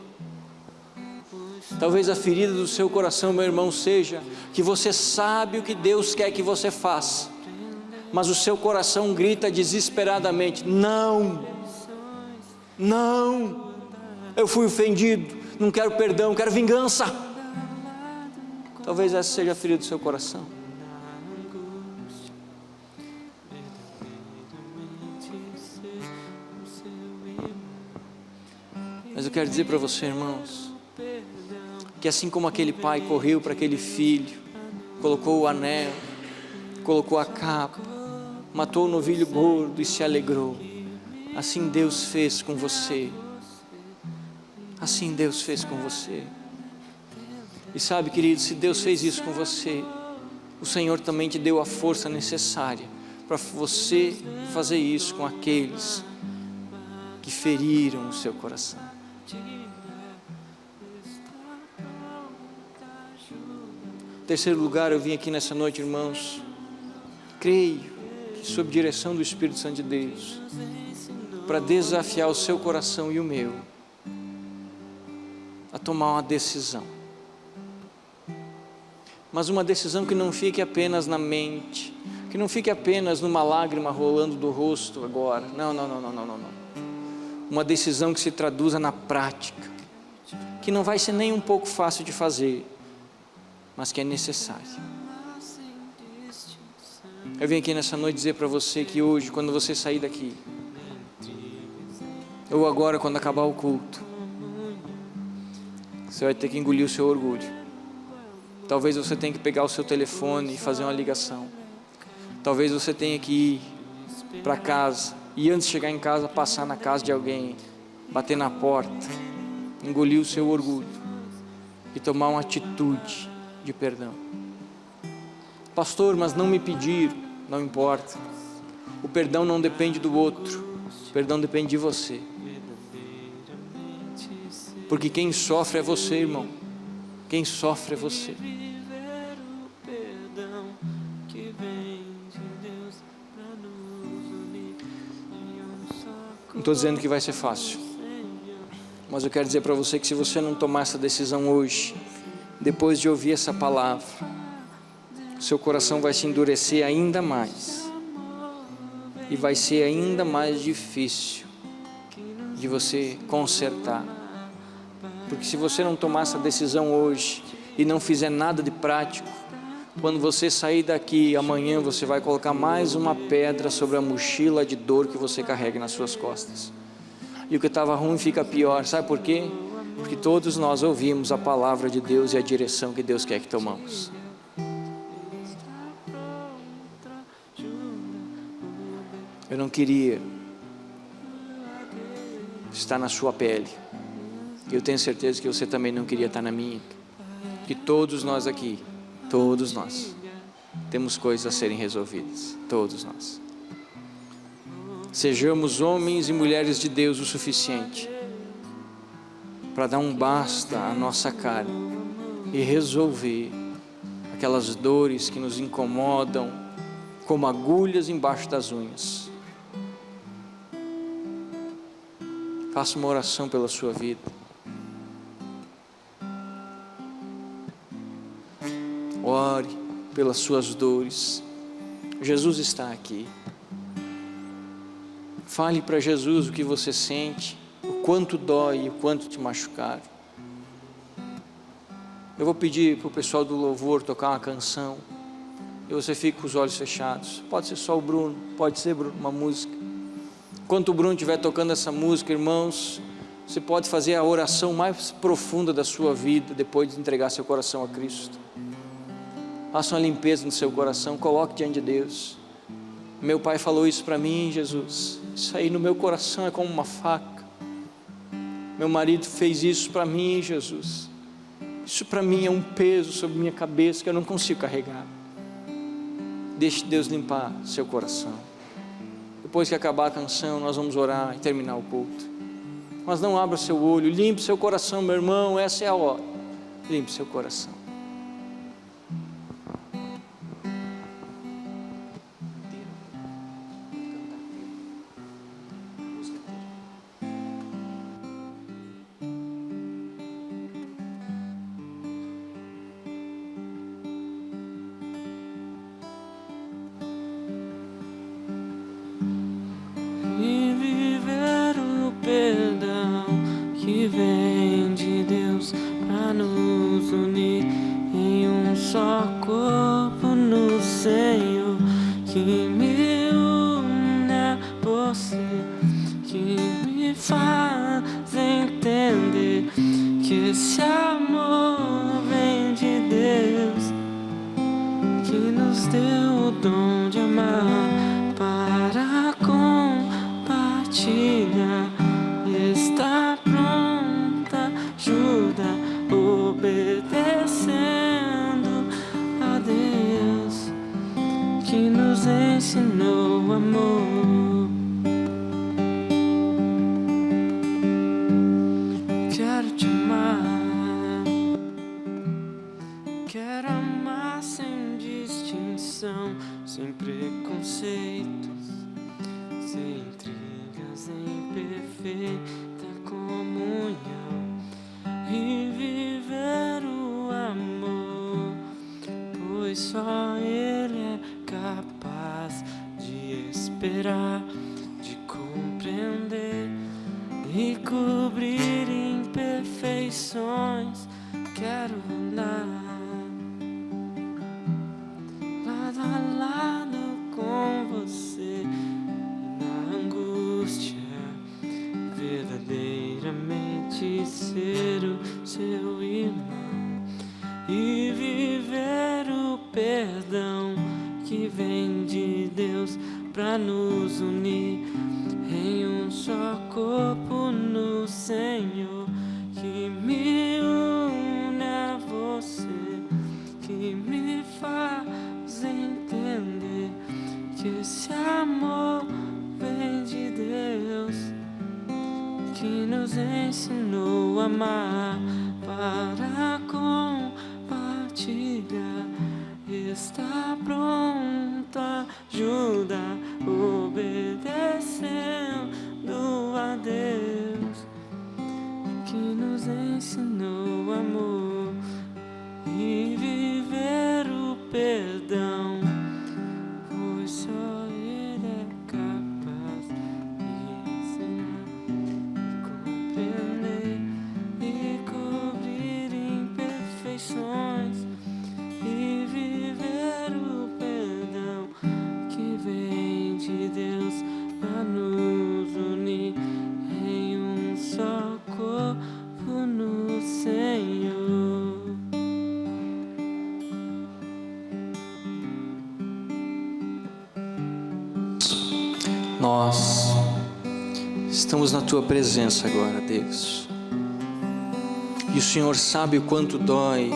Talvez a ferida do seu coração, meu irmão, seja que você sabe o que Deus quer que você faça, mas o seu coração grita desesperadamente: não, eu fui ofendido, não quero perdão, quero vingança. Talvez essa seja a ferida do seu coração. Mas eu quero dizer para você, irmãos, que assim como aquele pai correu para aquele filho, colocou o anel, colocou a capa, matou o novilho gordo e se alegrou, assim Deus fez com você. Assim Deus fez com você. E sabe, querido, se Deus fez isso com você, o Senhor também te deu a força necessária para você fazer isso com aqueles que feriram o seu coração. Em terceiro lugar, eu vim aqui nessa noite, irmãos, creio que sob direção do Espírito Santo de Deus, para desafiar o seu coração e o meu a tomar uma decisão, mas uma decisão que não fique apenas na mente, que não fique apenas numa lágrima rolando do rosto agora, não, uma decisão que se traduza na prática, que não vai ser nem um pouco fácil de fazer, mas que é necessário. Eu vim aqui nessa noite dizer para você que hoje, quando você sair daqui, ou agora quando acabar o culto, você vai ter que engolir o seu orgulho. Talvez você tenha que pegar o seu telefone e fazer uma ligação. Talvez você tenha que ir para casa e antes de chegar em casa, passar na casa de alguém, bater na porta, engolir o seu orgulho e tomar uma atitude de perdão. Pastor, mas não me pediram. Não importa. O perdão não depende do outro, o perdão depende de você. Porque quem sofre é você, irmão. Quem sofre é você. Não estou dizendo que vai ser fácil, mas eu quero dizer para você que se você não tomar essa decisão hoje, depois de ouvir essa palavra, seu coração vai se endurecer ainda mais, e vai ser ainda mais difícil de você consertar, porque se você não tomar essa decisão hoje, e não fizer nada de prático, quando você sair daqui amanhã, você vai colocar mais uma pedra sobre a mochila de dor que você carrega nas suas costas, e o que estava ruim fica pior. Sabe por quê? Porque todos nós ouvimos a palavra de Deus e a direção que Deus quer que tomamos. Eu não queria estar na sua pele, eu tenho certeza que você também não queria estar na minha, que todos nós aqui, todos nós temos coisas a serem resolvidas, todos nós. Sejamos homens e mulheres de Deus o suficiente para dar um basta à nossa carne e resolver aquelas dores que nos incomodam como agulhas embaixo das unhas. Faça uma oração pela sua vida. Ore pelas suas dores. Jesus está aqui. Fale para Jesus o que você sente, o quanto dói, o quanto te machucaram. Eu vou pedir para o pessoal do louvor tocar uma canção, e você fica com os olhos fechados. Pode ser só o Bruno, pode ser, Bruno, uma música. Enquanto o Bruno estiver tocando essa música, irmãos, você pode fazer a oração mais profunda da sua vida, depois de entregar seu coração a Cristo. Faça uma limpeza no seu coração, coloque diante de Deus. Meu pai falou isso para mim, Jesus, isso aí no meu coração é como uma faca. Meu marido fez isso para mim, Jesus, isso para mim é um peso sobre minha cabeça que eu não consigo carregar. Deixe Deus limpar seu coração. Depois que acabar a canção, nós vamos orar e terminar o culto. Mas não abra seu olho, limpe seu coração, meu irmão, essa é a hora. Limpe seu coração. Nós estamos na Tua presença agora, Deus, e o Senhor sabe o quanto dói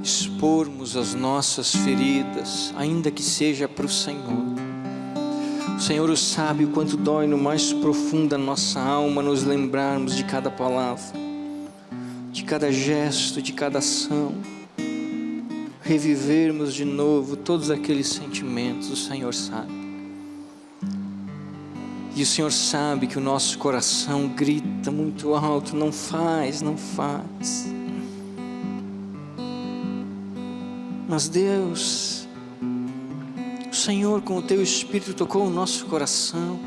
expormos as nossas feridas, ainda que seja para o Senhor. O Senhor o sabe o quanto dói no mais profundo da nossa alma nos lembrarmos de cada palavra, de cada gesto, de cada ação. revivermos de novo todos aqueles sentimentos, o Senhor sabe. E o Senhor sabe que o nosso coração grita muito alto: não faz, não faz. Mas Deus, o Senhor com o Teu Espírito tocou o nosso coração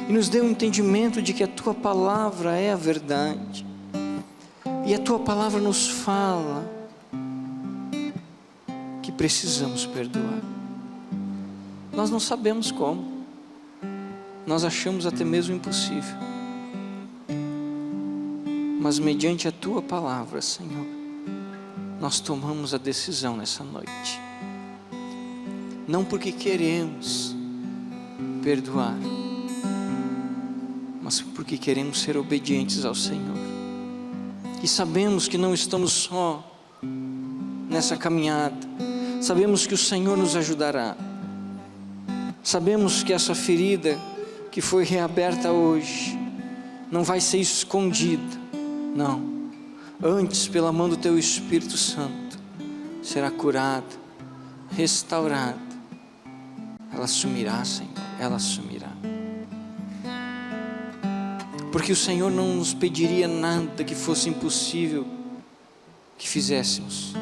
e nos deu o entendimento de que a Tua Palavra é a verdade. E a Tua Palavra nos fala que precisamos perdoar. Nós não sabemos como. Nós achamos até mesmo impossível. Mas mediante a Tua Palavra, Senhor, nós tomamos a decisão nessa noite. Não porque queremos perdoar, mas porque queremos ser obedientes ao Senhor. E sabemos que não estamos só nessa caminhada. Sabemos que o Senhor nos ajudará. Sabemos que essa ferida que foi reaberta hoje não vai ser escondida, não. Antes, pela mão do Teu Espírito Santo, será curada, restaurada. Ela sumirá, Senhor, ela sumirá. Porque o Senhor não nos pediria nada que fosse impossível que fizéssemos.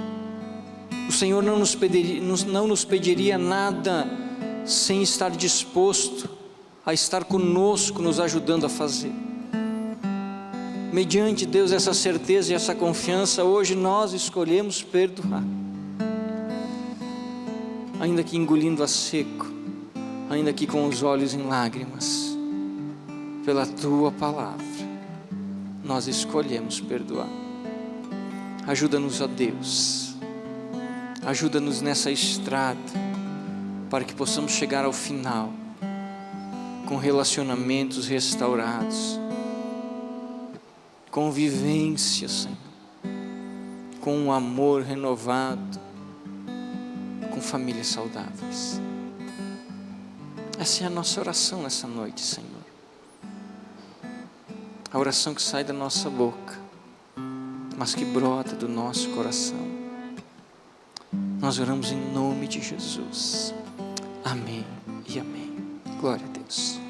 O Senhor não nos pediria nada sem estar disposto a estar conosco, nos ajudando a fazer. Mediante, Deus, essa certeza e essa confiança, hoje nós escolhemos perdoar. Ainda que engolindo a seco, ainda que com os olhos em lágrimas, pela Tua Palavra, nós escolhemos perdoar. Ajuda-nos, ó Deus, ajuda-nos nessa estrada, para que possamos chegar ao final, com relacionamentos restaurados, convivência, Senhor, com um amor renovado, com famílias saudáveis. Essa é a nossa oração nessa noite, Senhor. A oração que sai da nossa boca, mas que brota do nosso coração. Nós oramos em nome de Jesus. Amém e amém. Glória a Deus.